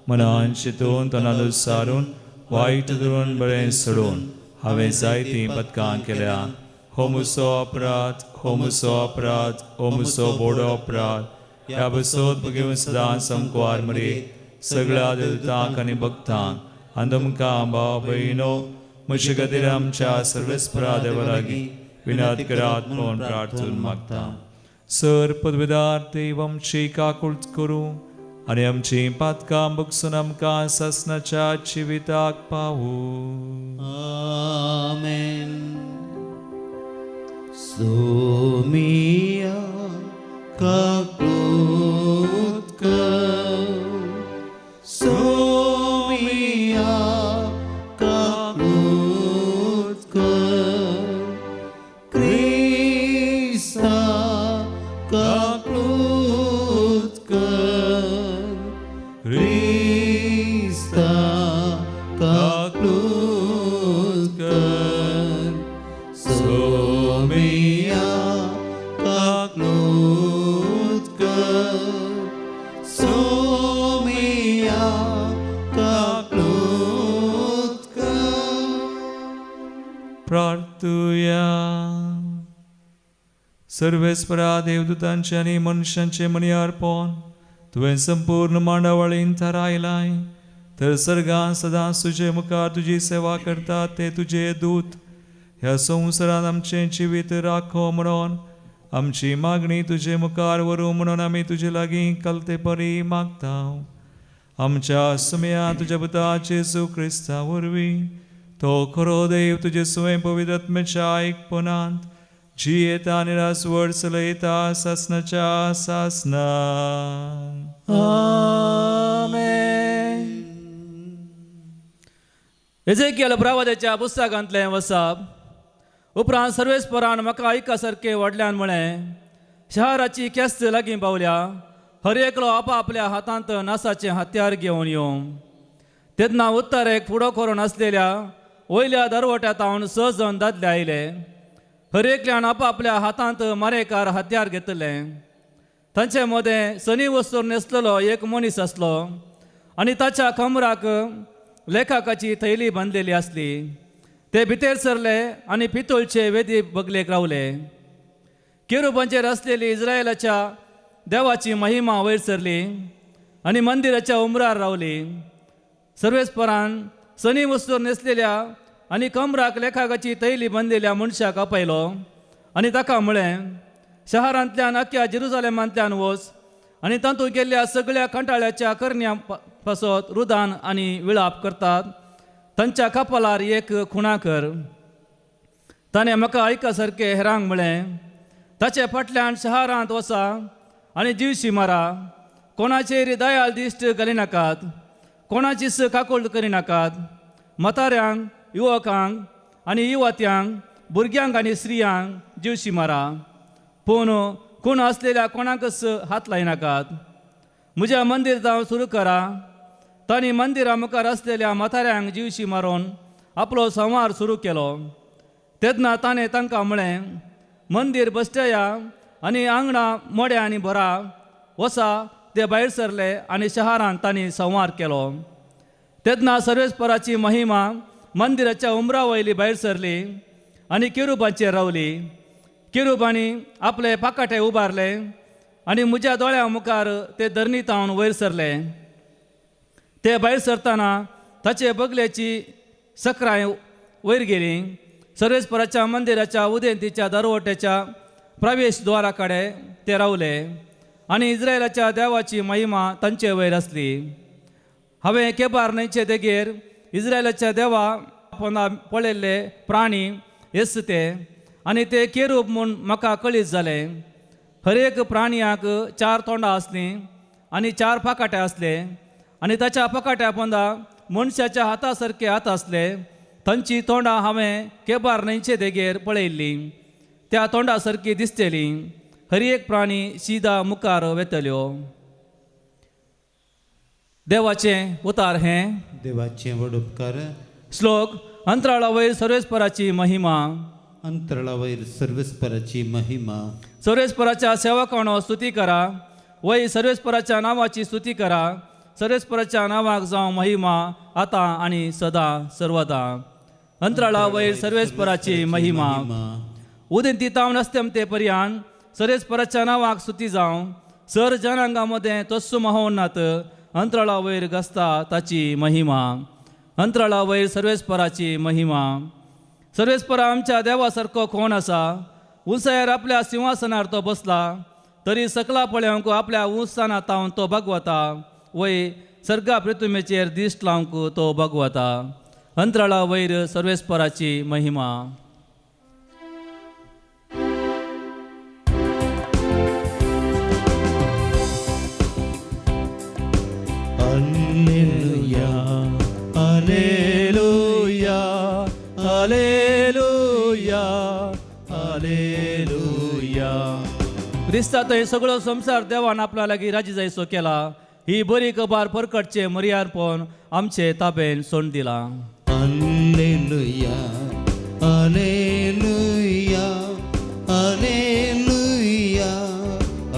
मनान चिंतून तोंडान सारून वायट धरून बरें सोडून हांवें जायतीं पथकां केल्या. हो म्हजो अपराध, हो म्हजो अपराध, हो म्हजो व्हडलो अपराध. ह्या बसत बघून सदांच संकवार मरे सगळ्या देवतांक आनी भक्तांक आनी तुमकां भाव भयणो म्हजे खातीर आमच्या सर्वेस्परा देवा लागीं विनंती करात म्हूण प्रार्थून मागता. सर पदवीदार देव आमची काकुळट करूं आनी आमची पातकां बगसून आमकां ससनाच्या जिविताक पावूं. आमेन. सोमिया काकुळट कर. सोमिया काकुळट कर. क्रिस्ता काकुळट कर. क्रिस्ता काकुळट कर. सोमिया काकुळट कर. सोमिया काकुळट कर. प्रार्थुया. सर्वेस्परा देवदूतांचे आनी मनशांचे मनी अर्पण तुवें संपूर्ण मांडावळीन थारायलाय. तर सर्गांत सदांच तुजे मुखार तुजी सेवा करतात ते तुजे दूत ह्या संवसारांत आमचें जिवीत राखो म्हणून आमची मागणी तुजे मुखार व्हरूं म्हणून आमी तुजे लागीं कलते परी मागता. आमच्या सुमया तुज्या पुता जेजू क्रिस्ता वरवीं तो खरो देव तुजे स्वयं पवित्र आत्म्याच्या आयकपणांत जी येता आनी रासवड चलयता सासनाच्या सासनान. आमेन. एजेकियल प्रवाद्याच्या पुस्तकांतलें वचप. उपरांत सर्वेस्परान म्हाका आयका सारकें व्हडल्यान म्हळें, शहराची केस्त लागीं पावल्या. हर एकलो आपल्या हातांत नासाचें हत्यार घेवन येवं. तेन्ना उत्तरेक फुडो करून आसलेल्या वयल्या दरवट्यांतावन 6 जण दादले आयले. हर एकल्यान आपल्या हातांत मारेकार हत्यार घेतलें. तांचे मदें सनी वस्तूर न्हेसलेलो एक मनीस आसलो आनी ताच्या कमराक लेखाकाची थैली बांदलेली आसली. ते भितर सरले आनी पितळचे वेदी बगलेक रावले. केरुबांचेर आसलेली इस्रायलाच्या देवाची महिमा वयर सरली आनी मंदिराच्या उमरार रावली. सर्वेस्परान सनी वस्तूर न्हेसलेल्या आनी कमराक लेखाकाची थैली बांदिल्ल्या मनशाक आपयलो आनी ताका म्हळें, शहरांतल्यान आख्या जेरुजालेमांतल्यान वच आनी तातूंत गेल्ल्या सगळ्या कंटाळ्याच्या करण्या पासत रुदान आनी विळाप करतात तांच्या कपालार एक खुणा कर. ताणें म्हाका आयका सारकें हेरांक म्हळें, ताचे फाटल्यान शहरांत वचा आनी जीवशी मारा. कोणाचेर दयाल दिश्ट घालिनाकात. कोणाचीच काकुळट करिनाकात. म्हाताऱ्यांक, युवकांक आनी युवत्यांक, भुरग्यांक आनी स्त्रियांक जीवशी मारा. पूण खूण आसलेल्या कोणाकच हात लायनाकात. म्हज्या मंदिर जावन सुरू करा. तांणी मंदिरा मुखार आसलेल्या म्हाताऱ्यांक जीवशी मारून आपलो संवार सुरू केलो. तेन्ना ताणें तांकां म्हळें, मंदिर बसट्या आनी आंगणां मोड्या आनी बरा वसा ते भायर सरले आनी शहारांत तांणी संवार केलो. तेन्ना सर्वेस्पराची महिमा मंदिराच्या उमरा वयली भायर सरली आनी किरुबांचेर रावली. किरुबांनी आपले पाकाटे उबारले आनी म्हज्या दोळ्या मुखार ते धरणीतावन वयर सरले. ते भायर सरतना ताचे बगलेची सक्राय वयर गेली. सर्वेस्पराच्या मंदिराच्या उदेंतीच्या दरवट्याच्या प्रवेश द्वारा कडेन ते रावले आनी इस्रायलाच्या देवाची महिमा तांचे वयर आसली. हांवें केबार न्हंयचे देगेर इस्रायलाच्या देवा पोंदा पळयल्ले प्राणी येसते आनी ते केरूब म्हूण म्हाका कळीत जाले. हर एक प्राणियाक 4 तोंडां आसलीं आनी 4 पाकाटे आसले आनी ताच्या पाकाट्या पोंदा मनशाच्या हाता सारके हात आसले. तांची तोंडां हांवें केबार न्हंयचे देगेर पळयल्लीं. त्या तोंडा सारकी दिसतेलीं. हर एक प्राणी शिदा मुखार वेतल्यो. देवाचें उतार हें. देवाचे व्हड उपकार. श्लोक. अंतराळा वयर सर्वेस्पराची महिमा. अंतराळा वयर सर्वेस्पराची महिमा. सर्वेस्पराच्या सेवकांनो स्तुती करा. वय सर्वेस्पराच्या नांवाची स्तुती करा. सर्वेस्पराच्या नांवाक जावं महिमा आतां आनी सदां सर्वदा. अंतराळा वयर सर्वेस्पराची महिमा. उदेंती तावन अस्तेम ते पर्यान सर्वेस्पराच्या नांवाक स्तुती जावं. सर जनांगा मदें तस्सू महोन्नात अंतराळा वयर गसता ताची महिमा. अंतराळा वयर सर्वेस्पराची महिमा. सर्वेस्परा आमच्या देवा सारको कोण आसा. उंचायेर आपल्या सिंहासनार तो बसला. तरी सकला पळोवंक आपल्या उंचाना तावन तो भगवता. वय सर्गा पृथ्वीचेर दिश्ट लावंक तो भगवता. अंतराळा वयर सर्वेस्पराची महिमा. Alleluia, Alleluia, Alleluia, Alleluia. Crysta थंय सगळो संसार देवान आपल्या लागीं राजी जायसो केला. ही बरी खबर परकडचे मर्यादपण आमचे ताबेन सोडून दिला. Alleluia, Alleluia, Alleluia,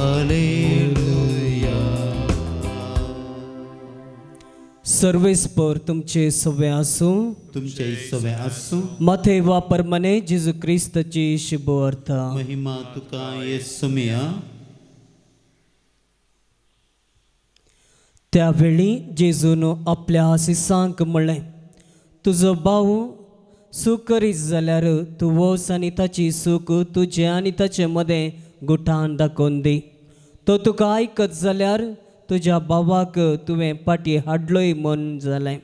Alleluia. सर्वेस्पर तुमचे सवे आसूं. तुमचे सवे आसूं. माथे वापर मने जेजू क्रिस्तची शुभ अर्थ. महिमा तुका येसुमिया. त्यावेळी जेजून आपल्या शिसांक म्हणलें, तुजो भाव सूख करीत जाल्यार तूं वच आनी ताची सूख तुजे आनी ताचे मदें गुठान दाखोवन दी. तो तुका आयकत जाल्यार तुज्या भावाक तुवें पाटी हाडलोय म्हूण जालें.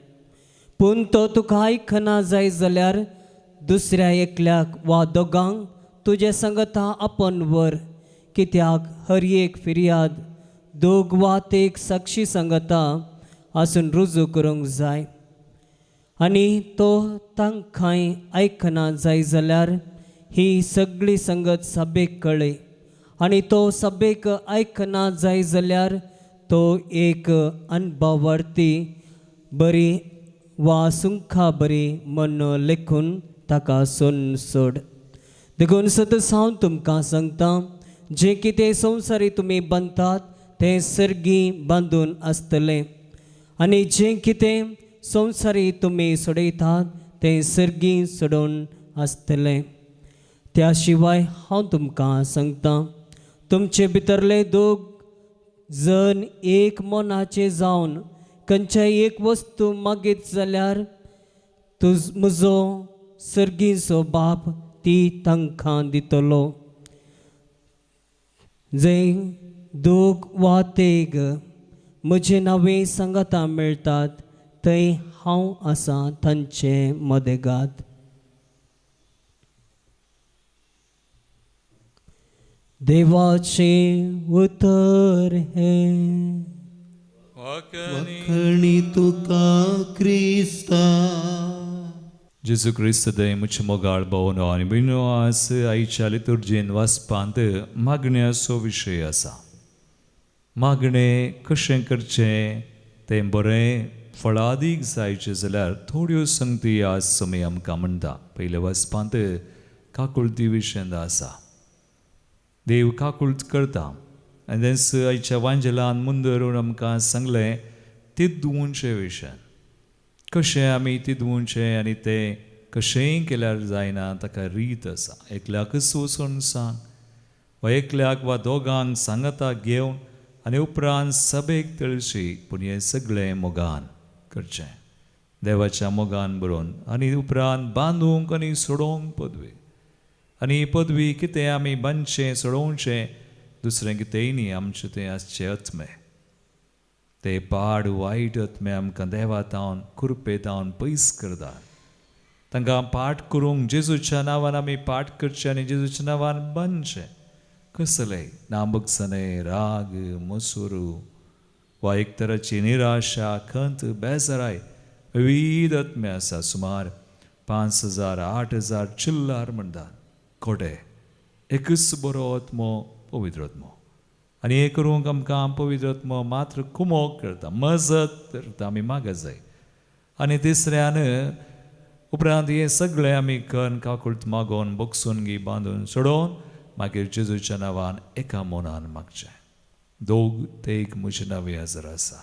पूण तो तुका आयकना जाय जाल्यार दुसऱ्या एकल्याक वा दोगांक तुजे संगता आपण व्हर. कित्याक हर एक फिर्याद 2 वा 1 साक्षी संगता आसून रुजू करूंक जाय. आनी तो तांकांय आयकना जाय जाल्यार ही सगळी संगत सभेक कळय. आनी तो सभेक आयकना जाय जाल्यार तो एक अनभावार्थी बरी वा सुंखा बरी म्हण लेखून ताका सोडून सोड. देखून सतत हांव तुमकां सांगता, जें कितें संवसारी तुमी बांदतात तें सर्गी बांदून आसतलें. आनी जें कितें संवसारी तुमी सोडयतात तें सर्गी सोडून आसतलें. त्या शिवाय हांव तुमकां सांगता, तुमचे भितरले 2 जण एक मनाचे जावन खंयच्याय एक वस्तू मागीत जाल्यार म्हजो सर्गीचो बाप ती तांकां दितलो. जंय 2 वा 3 म्हजे नांवे सांगाता मेळटात थंय हांव आसा तांचे मदेगात. देवाचे उतर हे. वखणी तुका क्रिस्ता. जेजू क्रिस्त दय मुझे मोगाळ भोवनो आनी बिनो आस आयच्या लितुर्जेन वाचपांत मागण्याचो विशय आसा. मागणें कशें करचें तें बरें फळादीक जायचें जाल्यार थोड्यो संगती आज समय आमकां म्हणटा. पयले वाचपांत काकुळती विशयंत आसा. देव काकुळट करता आनी देंस आयच्या वांजेलान मुंदरून आमकां सांगलें तिदवूंचे विशय कशें आमी तिदवूंचे आनी तें कशेंय केल्यार जायना ताका रीत आसा. एकल्याकच वचून सांग वा एकल्याक वा दोगांक सांगता घेवन आनी उपरांत सभेक तळशी, पूण हें सगळें मोगान करचें देवाच्या मोगान बरोवन आनी उपरांत बांदूंक आनी सोडोवंक पदवी. आनी ही पदवी कितें आमी बांदचें सोडोवचें दुसरें कितेंय न्ही, आमचें तें आसचें आत्मे. ते पाड वायट आत्मे आमकां देवातावन कुरपेतावन पयस करतात. तांकां पाठ करूंक जेजूच्या नांवान आमी पाठ करचें आनी जेजूच्या नांवान बांदचें. कसलें नांबकसणें, राग, मसूरू वा एक तराची निराशा, खंत, बेजाराय विविध आत्मे आसा. सुमार 5,000 8,000 चिल्लार म्हणटात खोटे. एकच बरो आत्मो पवित्र आत्मो. आनी हें करूंक आमकां पवित्र आत्मो मात्र कुमोग करता, मजत करता, आमी मागत जाय. आनी तिसऱ्यान उपरांत हें सगळें आमी करून काकुळट मागोवन बोगसून घी बांदून सोडोवन मागीर जेजूच्या नांवान एका मनान मागचें. दोग ते एक म्हजे नवे हजर आसा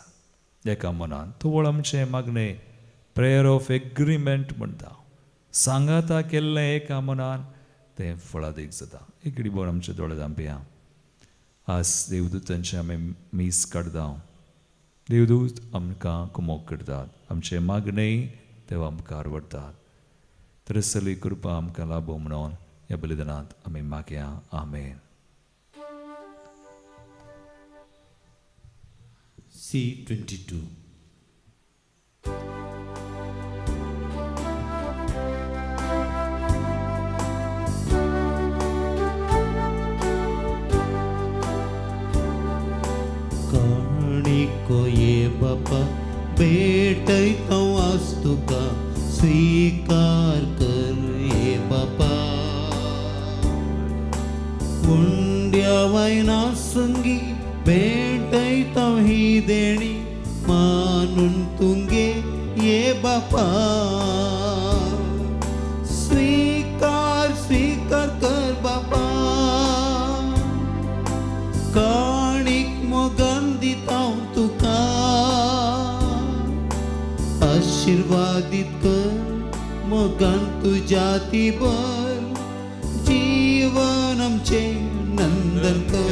एका मनान. तोवळ आमचें मागणें प्रेयर ऑफ एग्रीमेंट म्हणटा. सांगाता केल्लें एका मनान तें फळादीक जाता. एक बोर आमचे दोळे धांपया. आज देवदूतांचे आमी मीस काडटा. देवदूत आमकां कुमोग करतात. आमचे मागणेय देव आमकां आवडटात. तरसली कृपा आमकां लाभो म्हणून ह्या बलिदानांत आमी मागया. आमेन. C22. काणिको ये बापा भेटयता आज तुका स्वीकार कर ये बापा. उंड्या वायना संगी भेटयता ही देणी मानून तुंगे ये बापा. स्वीकार स्वीकार कर बापा. काणीक मोगान दिता तुका आशीर्वादीत कर मोगान तुज्या ती बर जीवन आमचे नंदन कर.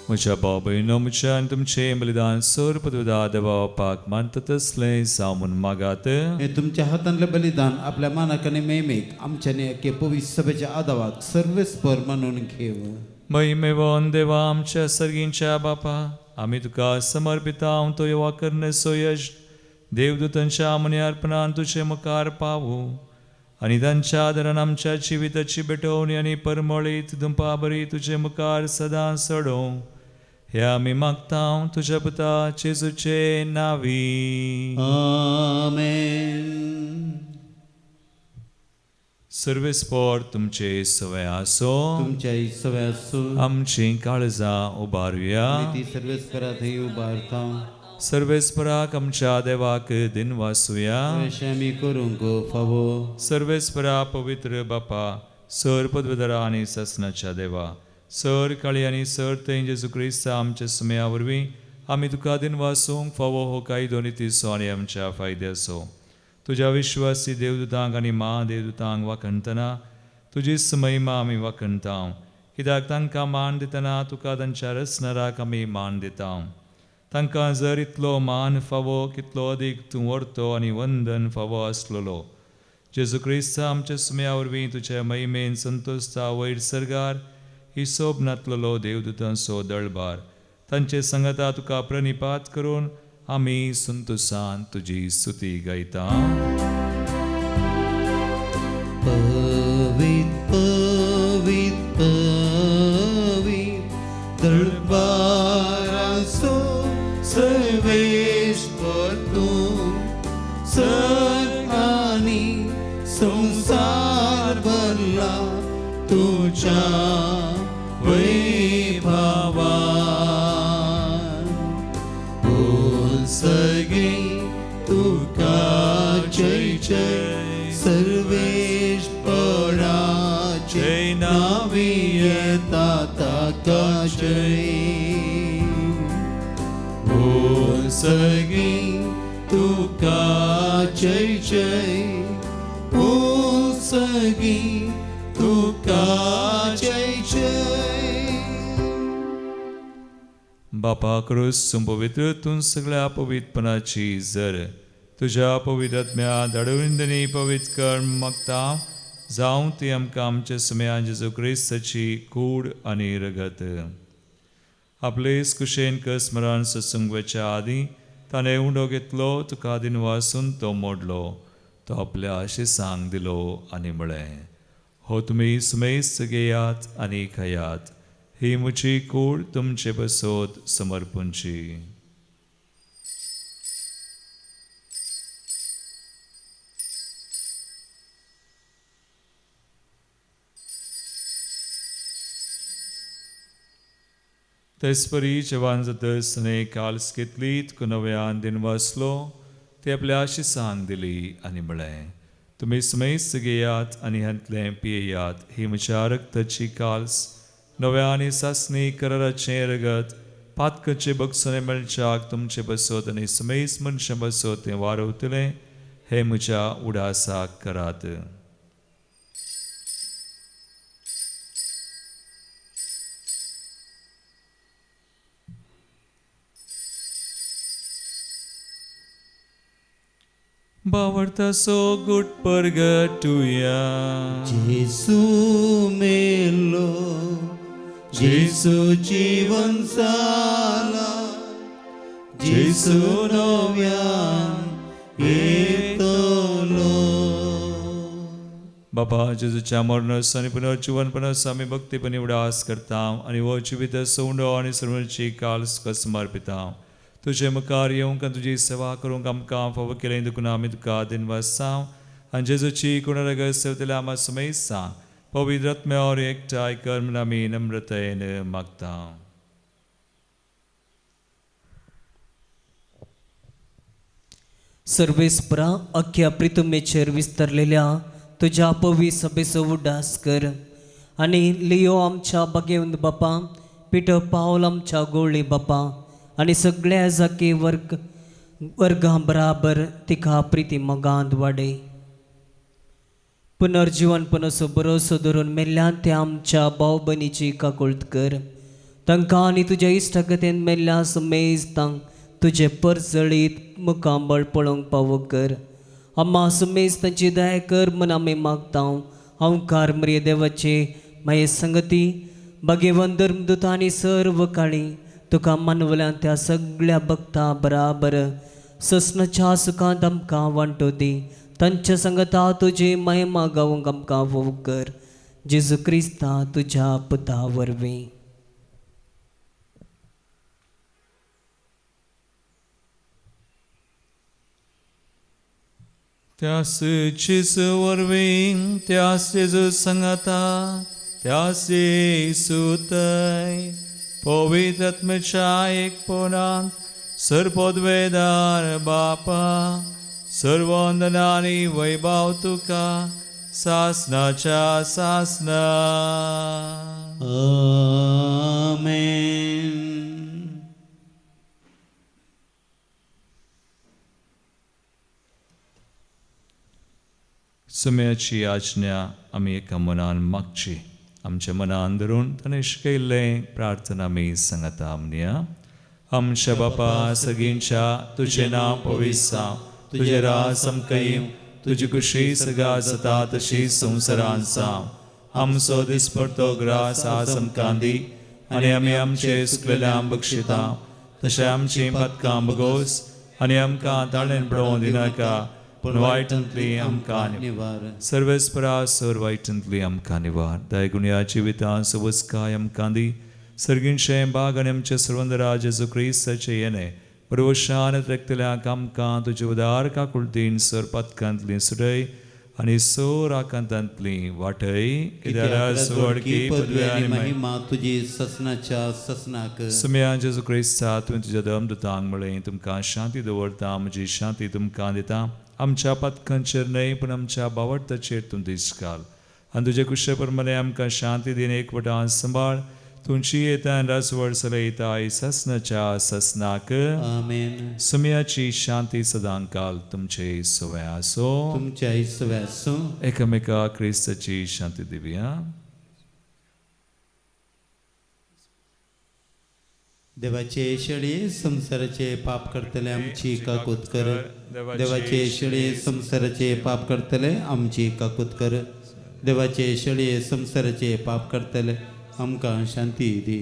म्हज्या भाव भयणो म्हज्या आनी तुमचें बलिदान सर पदविदा देवापाक मानता तसलें जावून मागात. हे तुमच्या हातांतलें बलिदान आपल्या मानाक आनी मेमेक आमच्यानी एके पवित्र सभेच्या आदावाक सर्वेस्पर मानून घेव. महिमेवान देवा आमच्या सर्गींच्या बापा, आमी तुका समर्पिता तो येवा करण्याचो यश देवदूतांच्या मनी तुजे मुखार पावू आनी तांच्या आदरान आमच्या जिविताची बेटवणी आनी परमळीत दुंपा बरी तुजे मुखार सदां सडोवं हे आमी मागता तुज्या पुता जेजूचे नांवी. आमेन. सर्वेस्पर तुमचे सवय आसो. तुमच्या सवय आसूं. आमची काळजां उबारुया. ती सर्वेस्परा थंय उबारता. सर्वेस्पराक आमच्या देवाक दिन वासुया. अशें आमी करूंक फावो. सर्वेस्परा पवित्र बापा, सर पदवीधरा आनी ससनाच्या देवा, सर काळी आनी सर तें जेजू क्रिस्ता आमच्या सुमया वरवीं आमी तुका दिन वासूंक फावो हो कायदो नितीसो आनी आमच्या फायद्याचो. तुज्या विश्वासी देवदूतांक आनी महादेवदूतांक वाखणतना तुजीच महिमा आमी वाखणता. कित्याक तांकां मान दितना तुका तांच्या रचणाराक आमी मान दिता. तांकां जर इतलो मान फावो कितलो अदीक तूं व्हरतो आनी वंदन फावो आसलेलो. जेजू क्रिस्ता आमच्या सुमया वरवीं तुज्या महिमेन संतोसता वयर सरगार हिसोब नातलेलो देवदूतांचो दळबार तांचे संगता तुका प्रणिपात करून आमी संतोशान तुजी स्तुती गायता. पवित पवित पवित दळबाराचो सर्वेस्पर तूं सर्ग आनी संसार भरला तुज्या वैभवान. सगळे तुका जय जय सर्वेस्परा जय ओ सगी तुका जय जय ओ सगी तुका जय जय बापा कडून पवित्रतून सगळ्या पवित्रपणाची जर तुझ्या पवित्रात्म्यात अडविंदनी पवित्र कर मागता जावं ती आमकां आमच्या सुम्यान जेजू क्रिस्ताची कूड आनी रगत आपलेच कुशेन स्मरण सत्संगाच्या आदी ताणें उंडो घेतलो तुका दिन वासून तो मोडलो तो आपल्या आशिसांक दिलो आनी म्हळें हो तुमी सुमेस्त घेयात आनी खायात ही म्हजी कूड तुमचे बसोत समर्पूंची तेसपरी जवान जातसने काल्स घेतली तुका नव्यान दिन वाचलो ते आपल्या आशिसांक दिली आनी म्हळें तुमी सुमेस्त घेयात आनी हांतले पियेयात ही म्हज्या रक्ताची काल्स नव्या आनी सासणी कराराचें रगत पातकाचे बगसने मेळच्याक तुमचे बसोत आनी सुमेस्त मनशां बसोत तें वारवतलें हे म्हज्या उडासाक करात बावरता सो गुट परगटुया जेसू मेलो जेसू जीवन जाला जेसू नव्यान येतलो बाबा जेजूच्या मरणस आनी पुनर्जीवनपणस आमी भक्तीपणी उडास करता आनी हो जिवीत सोंडो आनी सर्वांची काल्स समर्पिता तुझे मुखार येवंक तुजी सेवा करूंक आमकां फावो केलें देखून आमी तुका दिन वासांव आनी जेजूची कुणरग सेवतले आमा सुमेस्त सांग पवित्र आत्म्यावर एकठांय कर म्हूण आमी नम्रतायेन मागता सर्वेस्परा अख्ख्या प्रितुमेचेर विस्तारलेल्या तुझ्या पवित्र सभेचो उड्डास कर आनी लियो आमच्या बागेवंत बापा पिटर पावल आमच्या गोळी बापा आनी सगळ्या जाके वर्गां बराबर तिका प्रिती मोगांत वाडय पुनर्जीवनपणाचो भरोसो धरून मेल्ल्यान ते आमच्या भाव भयणीची काकुळट कर तांकां आनी तुज्या इश्टागतीन मेल्ल्या सुमेस्तांक तुजे परजळीत मुखांबळ पळोवंक फावो कर अम्मा सुमेस्तांची दया कर म्हूण आमी मागता अवकार मरिये देवाचे माये संगती भगेवन धर्मदूत आनी सर्व काळी तुका मानवल्यान त्या सगळ्या भक्तां बराबर ससनाच्या सुखांत आमकां वांटो दी तांच्या संगता तुजी महिमा गावूंक आमकां फावो कर जेजू क्रिस्ता तुज्या पुता वरवीं त्यास जेजू वरवीं त्यास जेजू संगता त्यास येसुतय पवित्र आत्म्याच्या एकपणांत सर्वोद्वेदार बापा सर्व वंदनानी वैभव तुका सासनाच्या सासना आमेन सुम्याची आज्ञा आमी एका मनान मागची आमच्या मनान धरून ताणें शिकयल्लें प्रार्थना आमी सांगता म्हणया आमच्या बापा सगळींच्या तुजें नांव पवित्र जावं तुजें राज समकयीम तुजी कुशी सगा जाता तशी संवसारांत जावं आमचो दिसपडटो ग्रास आज आमकां दी आनी आमी आमचे सुकलेल्यांक बक्षिता तशें आमची पातकां बगोस आनी आमकां ताळेन पडोवं दिनाका पूण वायटांतली आमकां निवार सर्वेस्परा सर वायटांतली आमकां निवार दयगुण्या जिवितां सवस्काय आमकां दी सर्गींचे बाग आनी आमचे सर्वंदरा जेजू क्रिस्ताचे येणे परवशान रक्तल्याक आमकां तुजे उदार काकुळटीन सर पातकांतली सुडय आनी सो राकांतांतली वाटय सोडकी पदवी आनी महिमा तुजी ससनाच्या ससनाक सुम्या जेजू क्रिस्ता तुवें तुज्या दमदुतांक म्हळें तुमकां शांती दवरता म्हजी शांती तुमकां दिता आमच्या पातकांचेर न्हय पूण आमच्या बावडताचेर तूं दिश्ट घाल आनी तुजे कुशे प्रमाणे आमकां शांती दिन एकवटान सांबाळ तुमची येतान रसवड सलयताय ससनाच्या ससनाक आमेन. सुमयाची शांती सदांकाल तुमचे सवय असो. तुमच्या इसव्यासो एकमेका क्रिस्ताची शांती दिव्या. देवाचे शेळी संसाराचे पाप करतले आमची काकूत कर. देवाचे शेळी संसाराचे पाप करतले आमची काकूत कर. देवाचे शेळी संसाराचे पाप करतले आमकां शांती दी.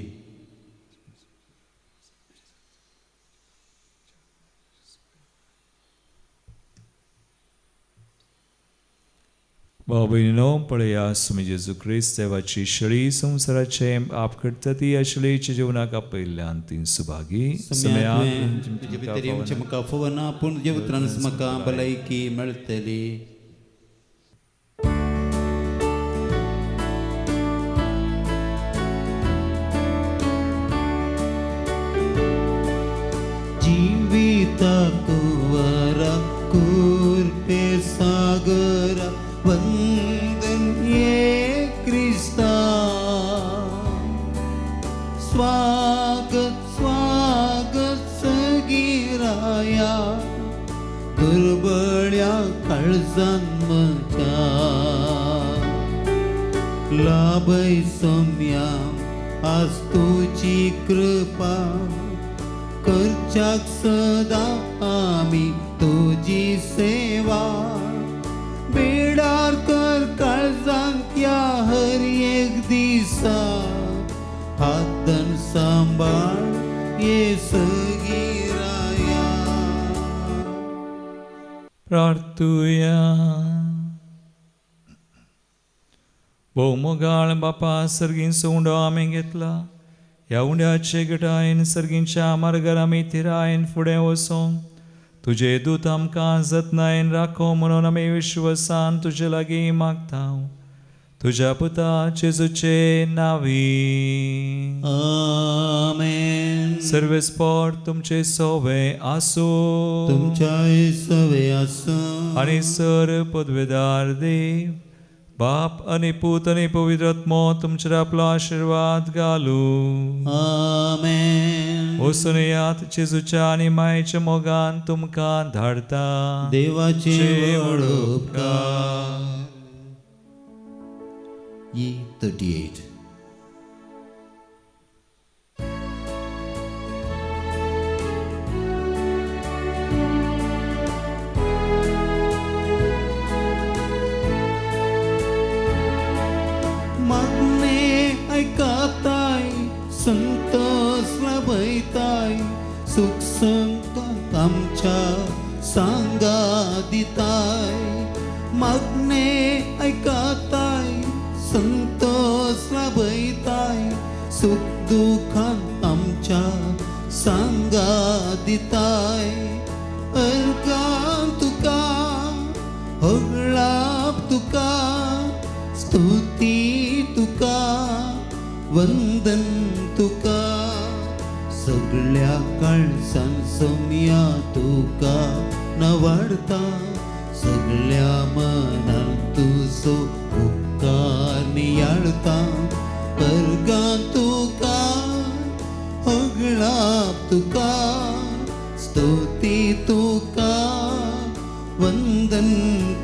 भाऊ बहिणीनो, पळया सुमी जेजू ख्रिस्त देवाची शेळी संसाराचे पाप करता ती अशळीच्या जीवनाक आपयल्यान ती सुभागी. तुझे भितर आमचे म्हाका फोवना पूण तुजे उतरान म्हाका भलायकी मेळटली. जीविताक वरा कुर्पे सागरा वंदन ये क्रिस्ता. स्वागत स्वागत सगीराया दुर्बळ्या काळजान म्हज्या. लाभय सोम्या आज तुजी कृपा करच्याक सदा आमी तुजी सेवा. बेडार कर काळजांत या हर एक दिसा हातन सांबाळ ये सगीराया. प्रार्थुया. भौमोगाळ बापा सर्गीन सोंडो आमी घेतला. ह्या उंड्याचे गटायन सर्गींच्या मार्गार आमी थिरायन फुडें वचों. तुझे दूत आमकां जतनायेन राखो म्हणून आमी विश्वासान तुजे लागीं मागता. तुझ्या पुता जेजूचे नावी. आमेन. सर्वेस्पर तुमचे सोवे आसो. तुमच्या सवे आसो. आणि सर पदवेदार देव बाप आणि पूत आणि पवित्र आत्मो तुमचेर आपलो आशीर्वाद घालू. आमेन. वसुनियात जेजूच्या आणि मायेच्या मोगान तुमकां धाडता. देवाचे व्हड उपकार. Ye 38. मागणे ऐकाताय संतोषला भयताय सुख संकट आमच्या सांगा दिताय. मागणे ऐकाताय संतोषला भयताय सुख दुखान आमच्या सांगा दिताय. अर्गां तुका होगळाप तुका स्तुती तुका वंदन तुका. सगळ्या काळजान सोम्या तुका नवाडता. सगळ्या मनान तुजो उपकार नियाळता. अर्गां तुका होगळाप तुका स्तुती तुका वंदन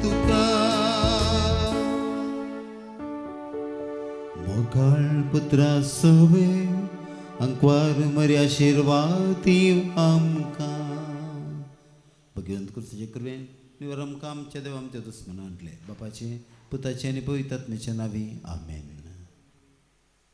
तुका. मोगाळ पुत्रा सवे अंकवार मरी आशीर्वाद आमकां. भगवंत कृष्णाचे कृपेन निवर आमकां आमच्या देव आमच्या दुस्मनांतले बापाचे पुताचे आनी पवित्र आत्म्याचे नावी. आमेन.